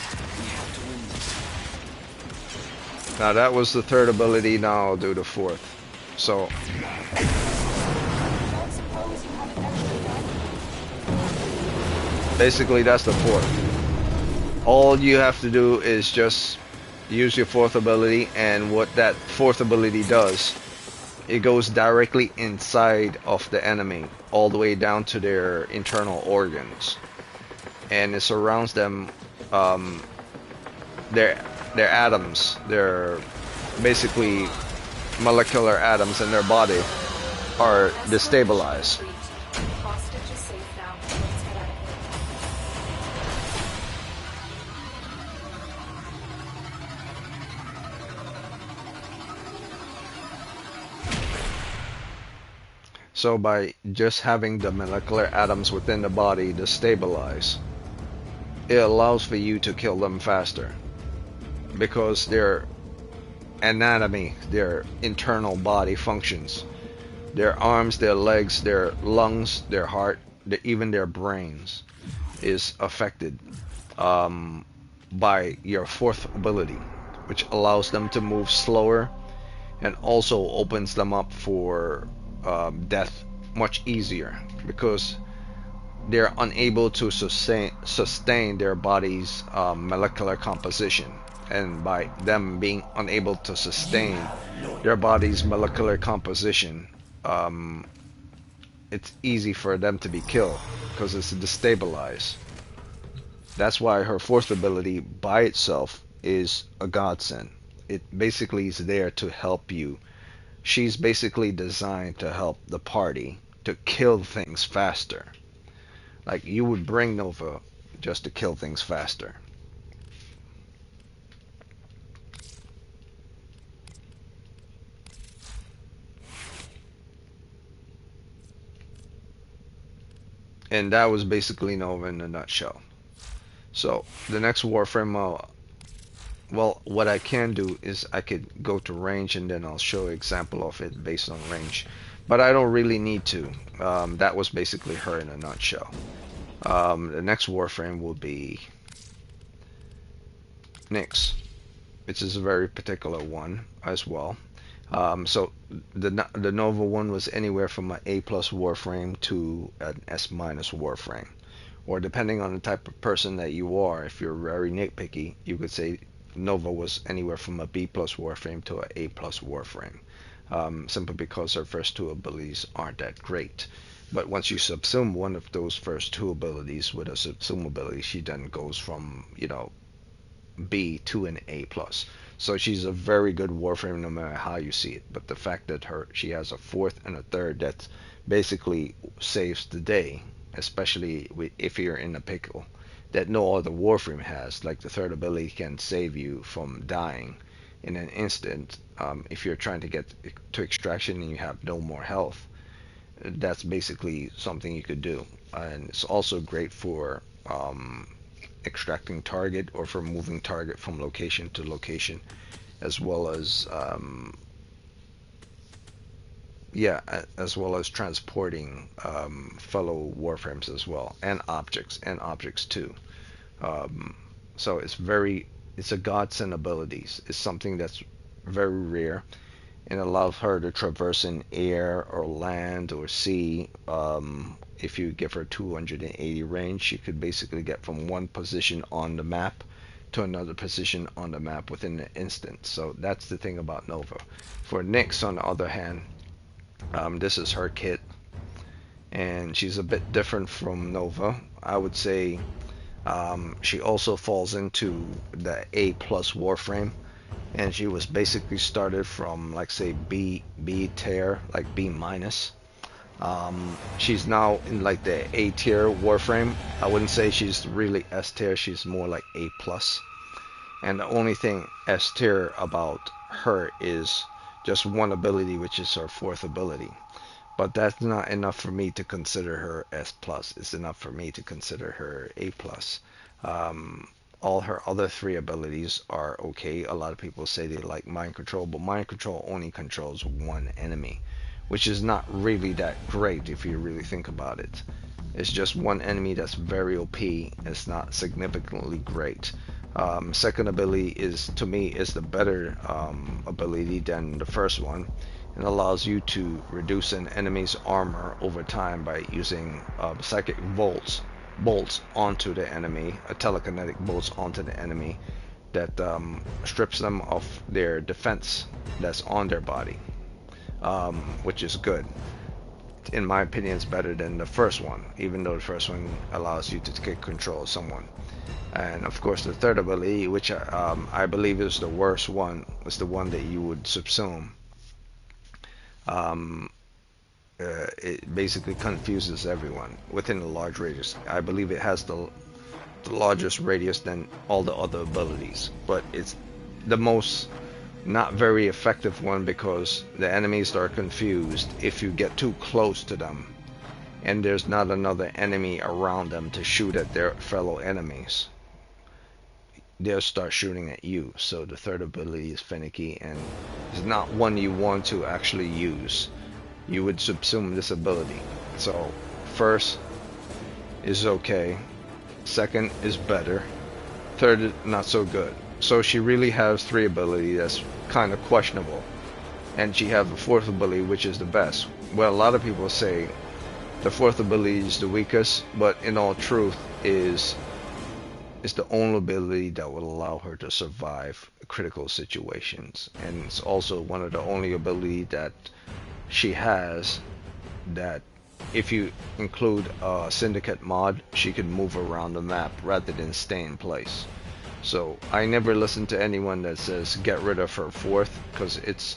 have to win this. Now that was the third ability, now I'll do the fourth. So Don't suppose you have an extra gun? basically that's the fourth. All you have to do is just use your fourth ability, and what that fourth ability does, it goes directly inside of the enemy, all the way down to their internal organs, and it surrounds them. Their atoms, their basically molecular atoms in their body are destabilized. Hostage is safe now. Let's head out of So by just having the molecular atoms within the body destabilize, it allows for you to kill them faster, because their anatomy, their internal body functions, their arms, their legs, their lungs, their heart, even their brains is affected by your fourth ability, which allows them to move slower and also opens them up for death much easier, because they're unable to sustain their body's molecular composition. And by them being unable to sustain their body's molecular composition, it's easy for them to be killed because it's destabilized. That's why her fourth ability by itself is a godsend. It basically is there to help you. She's basically designed to help the party to kill things faster. Like you would bring Nova just to kill things faster. And that was basically Nova in a nutshell. So the next Warframe, well, what I can do is I could go to range and then I'll show an example of it based on range. But I don't really need to. That was basically her in a nutshell. The next Warframe will be Nyx, which is a very particular one as well. So the Nova one was anywhere from an A+ Warframe to an S- Warframe, or depending on the type of person that you are, if you're very nitpicky, you could say Nova was anywhere from a B+ Warframe to an A+ Warframe, simply because her first two abilities aren't that great. But once you subsume one of those first two abilities with a subsume ability, she then goes from, B to an A+. So she's a very good Warframe no matter how you see it. But the fact that she has a fourth and a third that basically saves the day, especially if you're in a pickle, that no other Warframe has. Like the third ability can save you from dying in an instant. If you're trying to get to extraction and you have no more health, that's basically something you could do. And it's also great for extracting target or for moving target from location to location, as well as as well as transporting fellow warframes as well, and objects too. So it's a godsend abilities. It's something that's very rare and allows her to traverse in air or land or sea. If you give her 280 range, she could basically get from one position on the map to another position on the map within an instant. So that's the thing about Nova. For Nyx, on the other hand, this is her kit, and she's a bit different from Nova. I would say she also falls into the A+ Warframe, and she was basically started from, like, say B tier, like B-. She's now in like the A tier Warframe. I wouldn't say she's really S tier, she's more like A+. And the only thing S tier about her is just one ability, which is her fourth ability. But that's not enough for me to consider her S+. It's enough for me to consider her A+. All her other three abilities are okay. A lot of people say they like mind control, but mind control only controls one enemy, which is not really that great if you really think about it. It's just one enemy that's very OP. It's not significantly great. Second ability is, to me, is the better ability than the first one. It allows you to reduce an enemy's armor over time by using psychic bolts onto the enemy, telekinetic bolts onto the enemy that strips them of their defense that's on their body, which is good. In my opinion, it's better than the first one, even though the first one allows you to take control of someone. And of course, the third ability, which I believe is the worst one, is the one that you would subsume. It basically confuses everyone within a large radius. I believe it has the largest radius than all the other abilities, but it's the most not very effective one because the enemies are confused if you get too close to them and there's not another enemy around them to shoot at their fellow enemies. They'll start shooting at you. So the third ability is finicky and is not one you want to actually use. You would subsume this ability. So first is okay, second is better, third is not so good. So she really has three abilities that's kind of questionable, and she has the fourth ability, which is the best. Well, a lot of people say the fourth ability is the weakest, but in all truth is the only ability that will allow her to survive critical situations, and it's also one of the only ability that she has that if you include a syndicate mod, she can move around the map rather than stay in place. So I never listen to anyone that says get rid of her fourth, because it's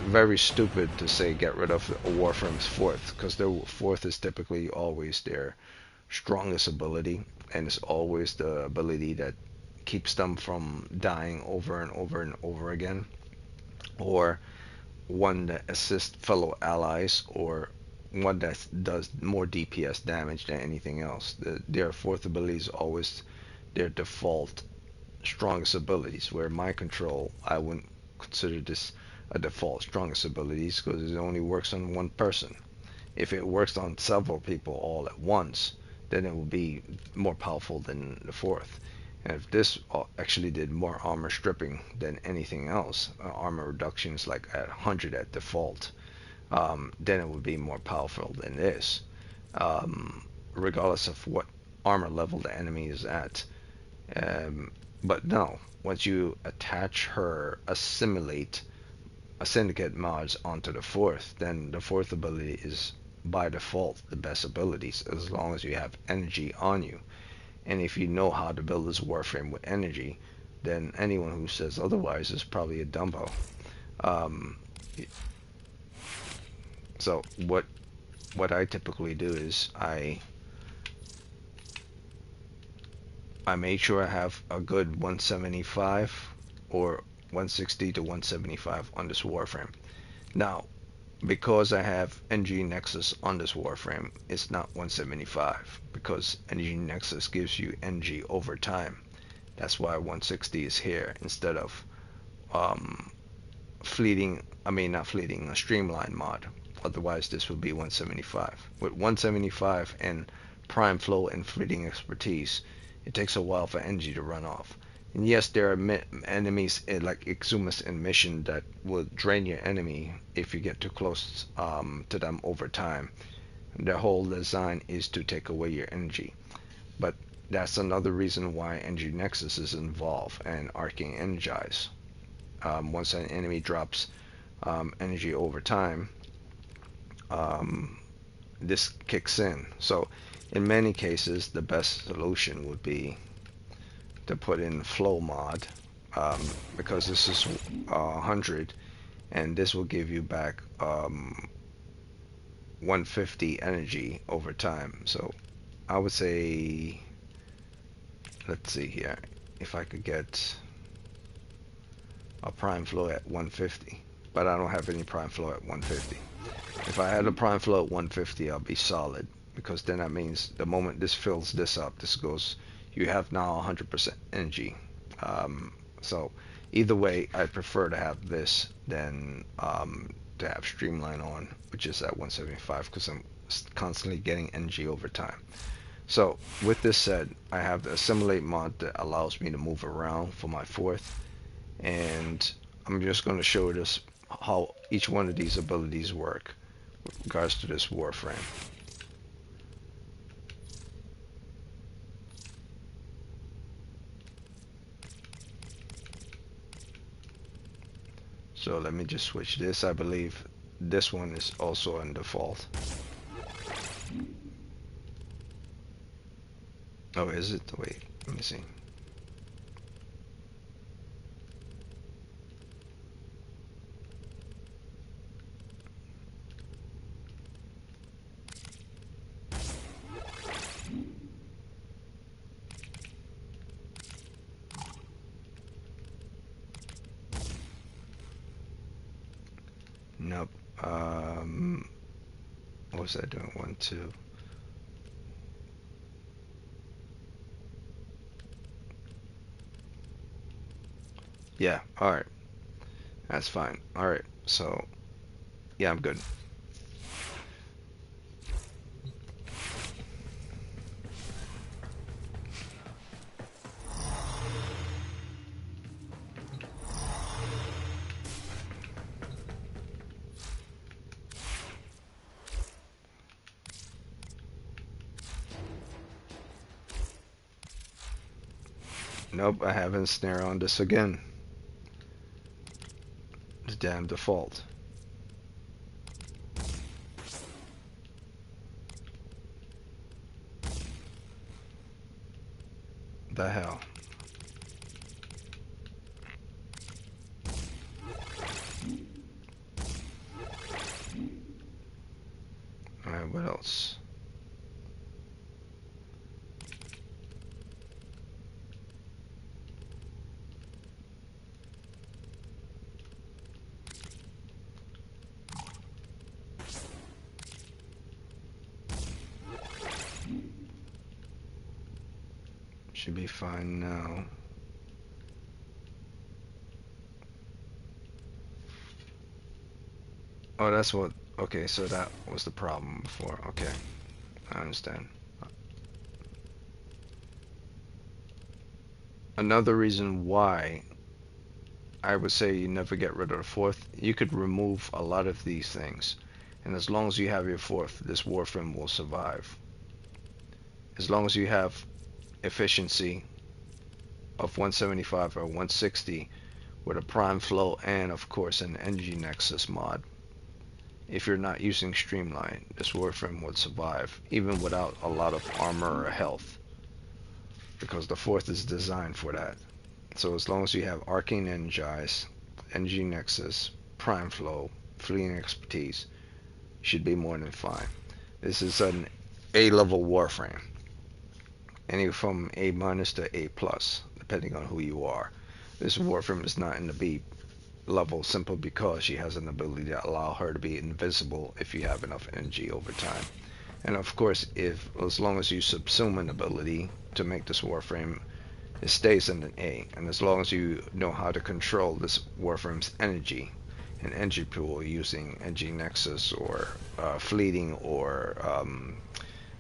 very stupid to say get rid of a Warframe's fourth, because their fourth is typically always their strongest ability, and it's always the ability that keeps them from dying over and over and over again, or one that assists fellow allies, or one that does more DPS damage than anything else. Their fourth ability is always their default strongest abilities, where mind control, I wouldn't consider this a default strongest abilities because it only works on one person. If it works on several people all at once, then it will be more powerful than the fourth. And if this actually did more armor stripping than anything else, armor reductions like at 100 at default, then it would be more powerful than this, regardless of what armor level the enemy is at. But no, once you attach her, assimilate a syndicate mods onto the fourth, then the fourth ability is by default the best abilities, as long as you have energy on you. And if you know how to build this Warframe with energy, then anyone who says otherwise is probably a dumbo. So what I typically do is I make sure I have a good 175 or 160 to 175 on this Warframe. Now, because I have Energy Nexus on this Warframe, it's not 175 because Energy Nexus gives you energy over time. That's why 160 is here instead of not fleeting, a streamline mod. Otherwise this would be 175. With 175 and prime flow and fleeting expertise, it takes a while for energy to run off. And yes, there are enemies like Exumus and Mission that will drain your enemy if you get too close to them over time. Their whole design is to take away your energy. But that's another reason why Energy Nexus is involved and Arcane Energize. Once an enemy drops energy over time, this kicks in. So in many cases, the best solution would be to put in flow mod, because this is 100 and this will give you back 150 energy over time. So I would say, let's see here, if I could get a prime flow at 150, but I don't have any prime flow at 150. If I had a prime flow at 150, I'll be solid, because then that means the moment this fills this up, this goes, you have now 100% energy. So either way, I prefer to have this than to have Streamline on, which is at 175 because I'm constantly getting NG over time. So with this said, I have the Assimilate mod that allows me to move around for my fourth, and I'm just going to show this how each one of these abilities work with regards to this Warframe. So let me just switch this. I believe this one is also on default. Oh, is it? Wait, let me see. Nope. What was I doing? 1, 2. Yeah, alright. That's fine. Alright, so, yeah, I'm good. Nope, I haven't snare on this again. The damn default. The hell. Alright, what else? Should be fine now. Oh, that's what. Okay, so that was the problem before. Okay, I understand. Another reason why I would say you never get rid of the fourth, you could remove a lot of these things, and as long as you have your fourth, this Warframe will survive. As long as you have efficiency of 175 or 160 with a prime flow and of course an NG Nexus mod. If you're not using Streamline, this Warframe would survive even without a lot of armor or health, because the fourth is designed for that. So as long as you have Arcane Energize, NG Nexus, Prime Flow, Fleeing Expertise, should be more than fine. This is an A-level Warframe. Any from A- to A+, depending on who you are. This Warframe is not in the B level simply because she has an ability that allow her to be invisible if you have enough energy over time. And of course, if as long as you subsume an ability to make this Warframe, it stays in an A. And as long as you know how to control this Warframe's energy and energy pool using NG Nexus or Fleeting or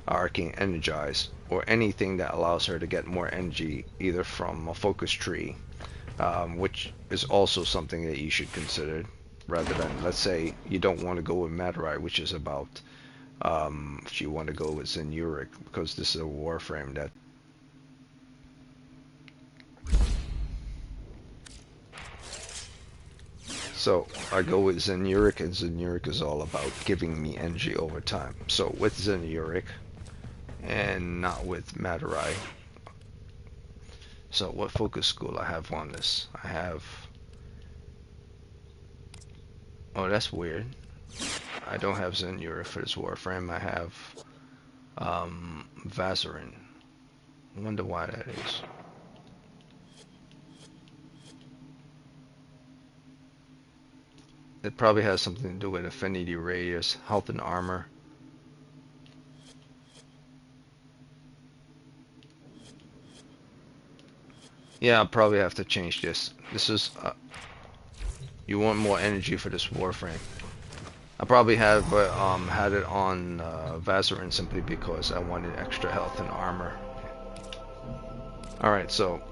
Arcane Energize, or anything that allows her to get more energy either from a focus tree, which is also something that you should consider, rather than, let's say, you don't want to go with Madurai, which is about, if you want to go with Zenuric, because this is a Warframe that so I go with Zenuric, and Zenuric is all about giving me energy over time. So with Zenuric, and not with Madurai. So what focus school I have on this? I have... Oh, that's weird. I don't have Zenuric for this Warframe. I have Vazarin. I wonder why that is. It probably has something to do with affinity radius, health and armor. Yeah, I'll probably have to change this. This is... you want more energy for this Warframe. I probably have had it on Vazarin simply because I wanted extra health and armor. Alright, so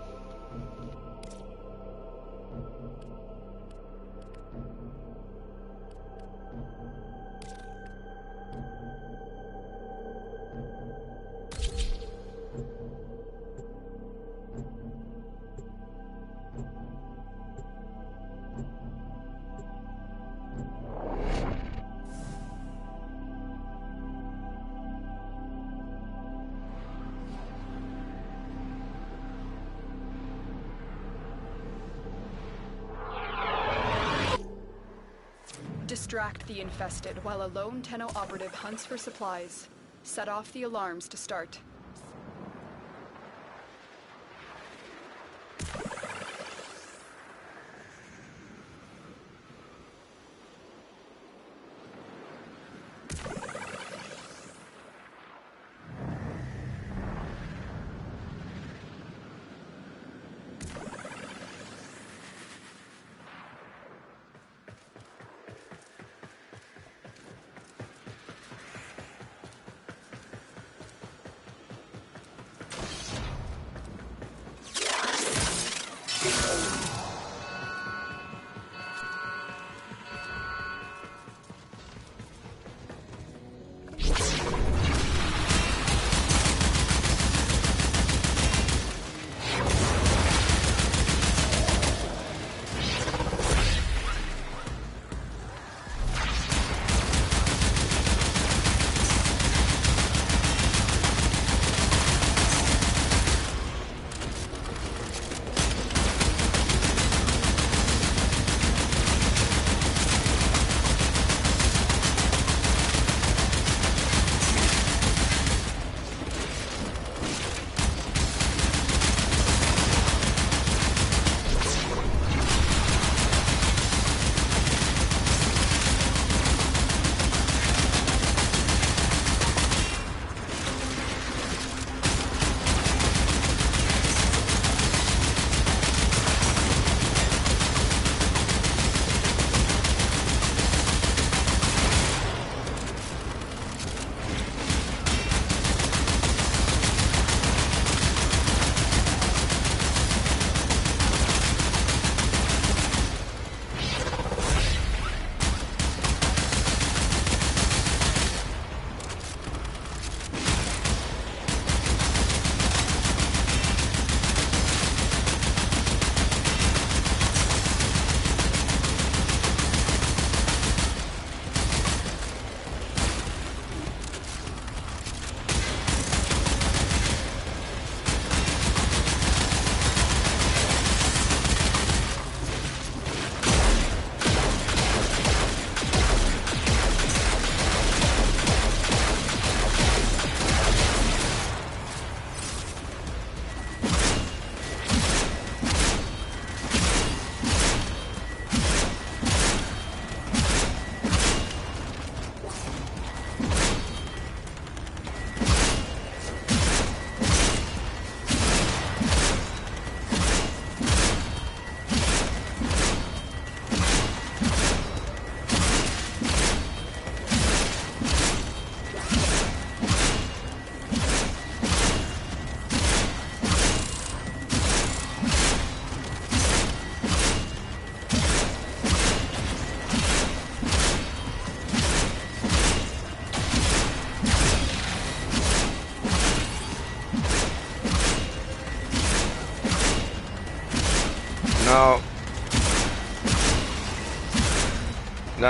Distract the infested while a lone Tenno operative hunts for supplies. Set off the alarms to start.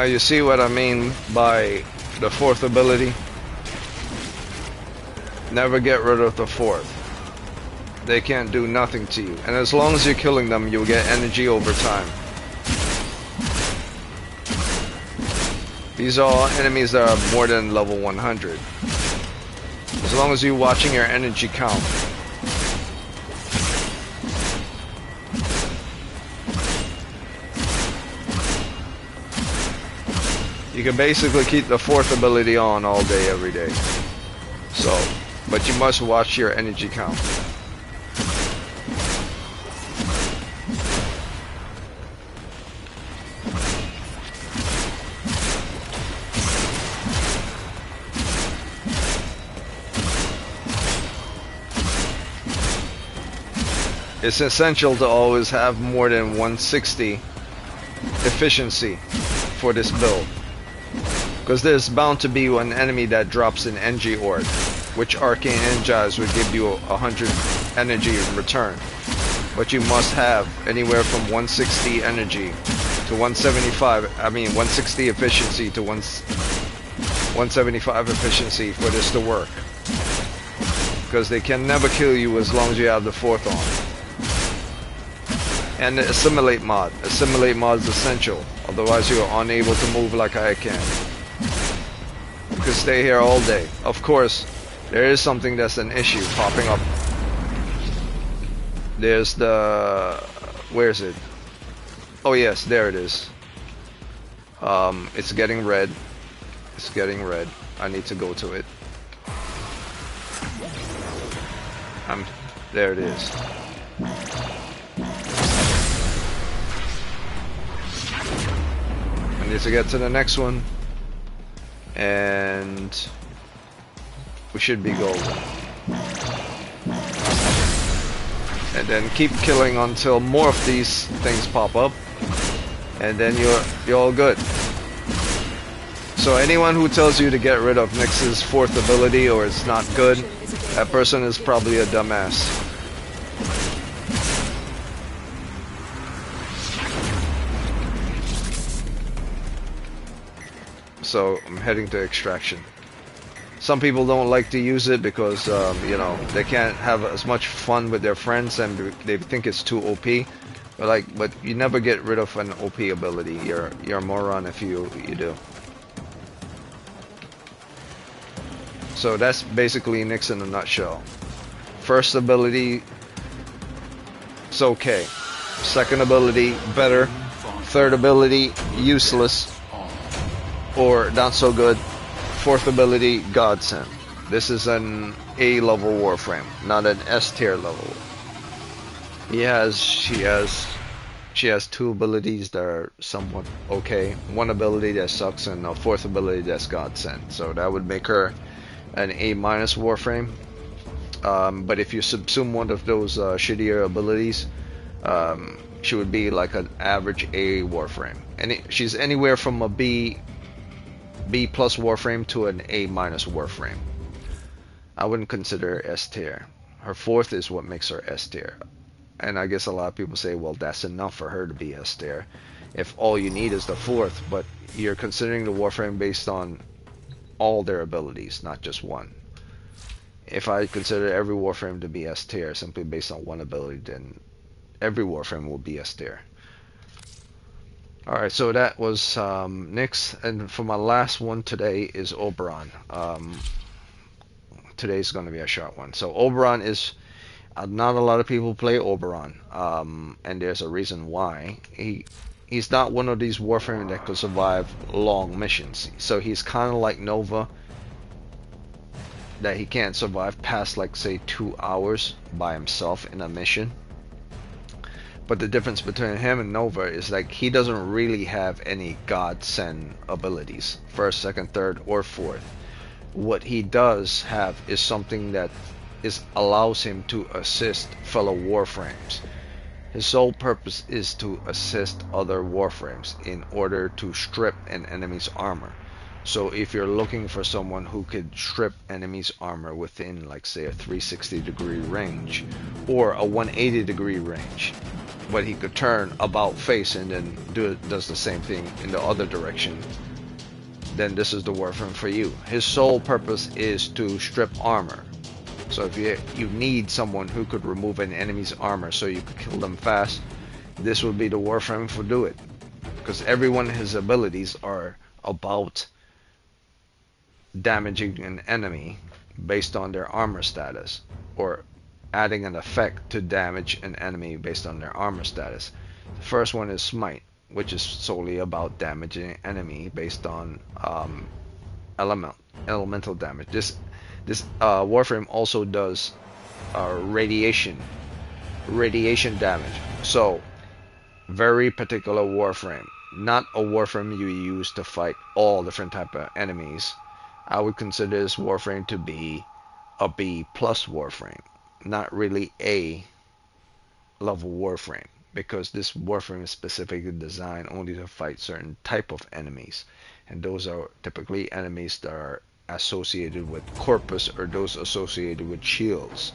now you see what I mean by the fourth ability? Never get rid of the fourth. They can't do nothing to you. And as long as you're killing them, you'll get energy over time. These are all enemies that are more than level 100. As long as you're watching your energy count. You can basically keep the fourth ability on all day, every day. So, but you must watch your energy count. it's essential to always have more than 160 efficiency for this build. Because there's bound to be one enemy that drops an NG orb, which Arcane Energize would give you 100 energy in return. But you must have anywhere from 160 energy to 160 efficiency to 175 efficiency for this to work. Because they can never kill you as long as you have the 4th on. And the Assimilate mod. Assimilate mod is essential, otherwise you are unable to move like I can. You can stay here all day. Of course, there is something that's an issue popping up. There's the... where is it? Oh yes, there it is. It's getting red. It's getting red. I need to go to it. There it is. I need to get to the next one. And we should be golden. And then keep killing until more of these things pop up. And then you're all good. So anyone who tells you to get rid of Nyx's 4th ability or it's not good, that person is probably a dumbass. So I'm heading to extraction. Some people don't like to use it because you know, they can't have as much fun with their friends and they think it's too OP. But you never get rid of an OP ability. You're a moron if you do. So that's basically Nyx in a nutshell. First ability, it's okay. Second ability, better. Third ability, useless or not so good. Fourth ability, godsend. This is an A level Warframe, not an S tier level. She has 2 abilities that are somewhat okay. 1 ability that sucks and a 4th ability that's godsend. So that would make her an A- Warframe. But if you subsume one of those shittier abilities, she would be like an average A Warframe. And she's anywhere from a B plus Warframe to an A- Warframe. I wouldn't consider her S tier. Her 4th is what makes her S tier. And I guess a lot of people say, well, that's enough for her to be S tier if all you need is the 4th, but you're considering the Warframe based on all their abilities, not just one. If I consider every Warframe to be S tier simply based on one ability, then every Warframe will be S tier. Alright, so that was Nyx, and for my last one today is Oberon. Today's going to be a short one. So Oberon is, not a lot of people play Oberon, and there's a reason why. He's not one of these Warframe that could survive long missions. So he's kind of like Nova, that he can't survive past, like, say 2 hours by himself in a mission. But the difference between him and Nova is, like, he doesn't really have any godsend abilities, 1st, 2nd, 3rd, or 4th. What he does have is something that allows him to assist fellow Warframes. His sole purpose is to assist other Warframes in order to strip an enemy's armor. So if you're looking for someone who could strip enemy's armor within, like, say a 360-degree range or a 180-degree range, but he could turn about face and then does the same thing in the other direction, then this is the Warframe for you. His sole purpose is to strip armor. So if you need someone who could remove an enemy's armor so you could kill them fast, this would be the Warframe for do it. Because every one of his abilities are about damaging an enemy based on their armor status, or adding an effect to damage an enemy based on their armor status. The first one is Smite, which is solely about damaging an enemy based on elemental damage. This Warframe also does radiation damage. So very particular Warframe, not a Warframe you use to fight all different type of enemies. I would consider this Warframe to be a B plus Warframe, not really A level Warframe, because this Warframe is specifically designed only to fight certain type of enemies, and those are typically enemies that are associated with corpus or those associated with shields.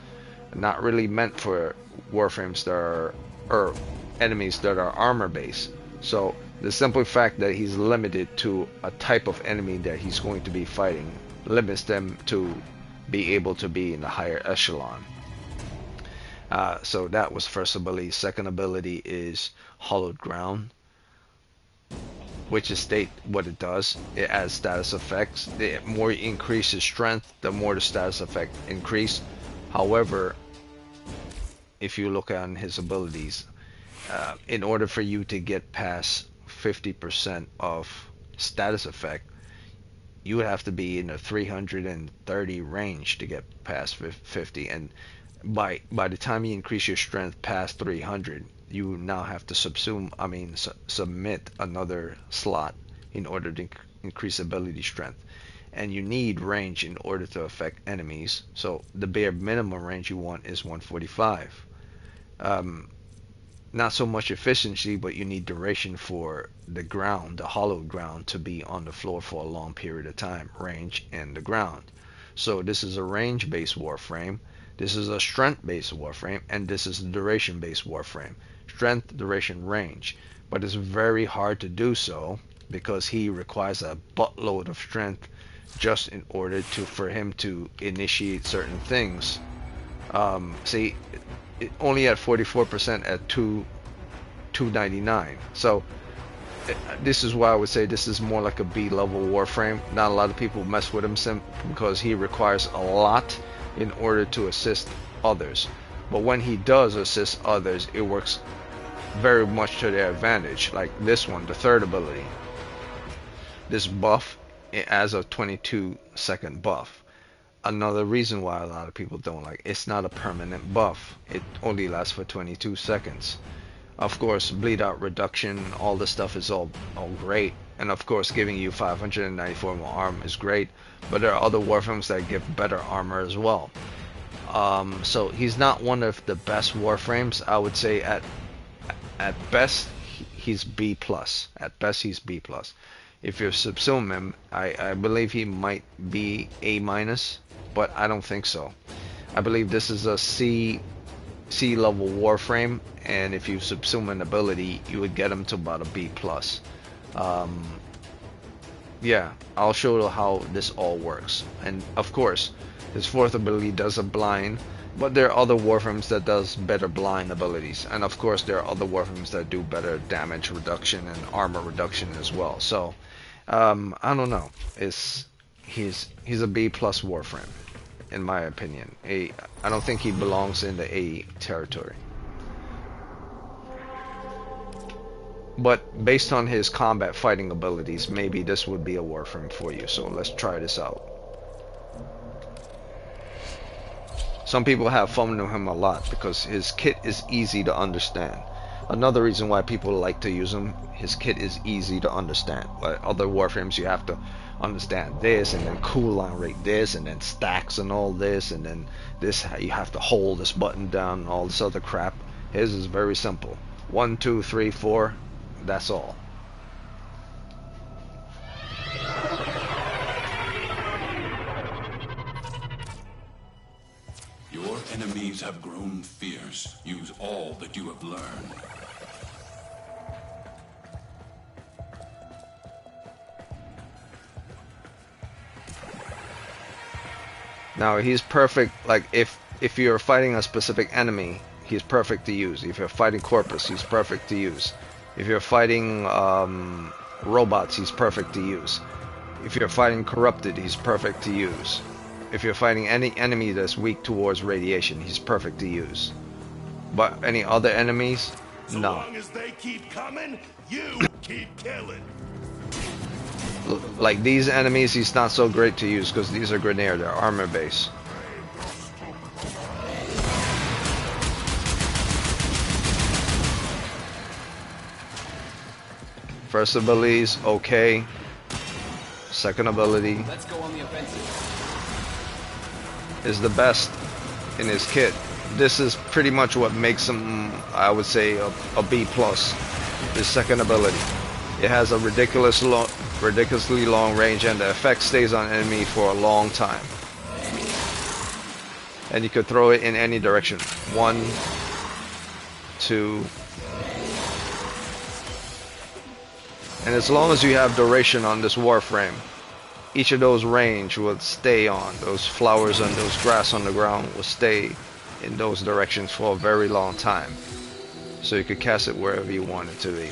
Not really meant for Warframes that are, or enemies that are armor based. So the simple fact that he's limited to a type of enemy that he's going to be fighting limits them to be able to be in the higher echelon. So that was first ability. Second ability is Hollowed Ground, which is state what it does. It adds status effects. The more you increase his strength, the more the status effect increase. However, if you look on his abilities, in order for you to get past 50% of status effect, you would have to be in the 330 range to get past 50, and by the time you increase your strength past 300, you now have to submit another slot in order to increase ability strength, and you need range in order to affect enemies. So the bare minimum range you want is 145. Not so much efficiency, but you need duration for the ground, the hollowed ground, to be on the floor for a long period of time, range and the ground. So this is a range-based Warframe, this is a strength-based Warframe, and this is a duration-based Warframe. Strength, duration, range. But it's very hard to do so because he requires a buttload of strength just in order for him to initiate certain things. See, only at 44% at 299. So this is why I would say this is more like a B level Warframe. Not a lot of people mess with him because he requires a lot in order to assist others. But when he does assist others, it works very much to their advantage. Like this one, the third ability. This buff, it adds a 22-second buff. Another reason why a lot of people don't like it's not a permanent buff. It only lasts for 22 seconds. Of course, bleed out reduction, all this stuff is all great, and of course giving you 594 more armor is great, but there are other Warframes that give better armor as well. So he's not one of the best Warframes. I would say at best he's B plus. At best he's B plus. If you subsume him, I believe he might be A minus, but I don't think so. I believe this is a C level Warframe, and if you subsume an ability, you would get him to about a B plus. Yeah, I'll show you how this all works. And of course, his fourth ability does a blind, but there are other Warframes that does better blind abilities, and of course there are other Warframes that do better damage reduction and armor reduction as well. So I don't know. He's a B plus Warframe, in my opinion. I don't think he belongs in the A territory. But based on his combat fighting abilities, maybe this would be a Warframe for you. So let's try this out. Some people have fun with him a lot because his kit is easy to understand. Another reason why people like to use him, his kit is easy to understand. But other Warframes, you have to understand this, and then cooldown rate this, and then stacks and all this, and then this, you have to hold this button down and all this other crap. His is very simple. 1, 2, 3, 4. That's all. Your enemies have grown fierce. Use all that you have learned. Now he's perfect. Like if you're fighting a specific enemy, he's perfect to use. If you're fighting Corpus, he's perfect to use. If you're fighting robots, he's perfect to use. If you're fighting Corrupted, he's perfect to use. If you're fighting any enemy that's weak towards radiation, he's perfect to use. But any other enemies, So no. long as they keep coming, you keep killing. Like these enemies, he's not so great to use because these are Grineer, they're armor base. First ability's okay. Second ability Let's go on the offensive. is the best in his kit. this is pretty much what makes him, I would say, a B plus. His second ability. It has a ridiculously long range, and the effect stays on enemy for a long time. And you could throw it in any direction. 1, 2. And as long as you have duration on this Warframe, each of those range will stay on. Those flowers and those grass on the ground will stay in those directions for a very long time. So you could cast it wherever you want it to be.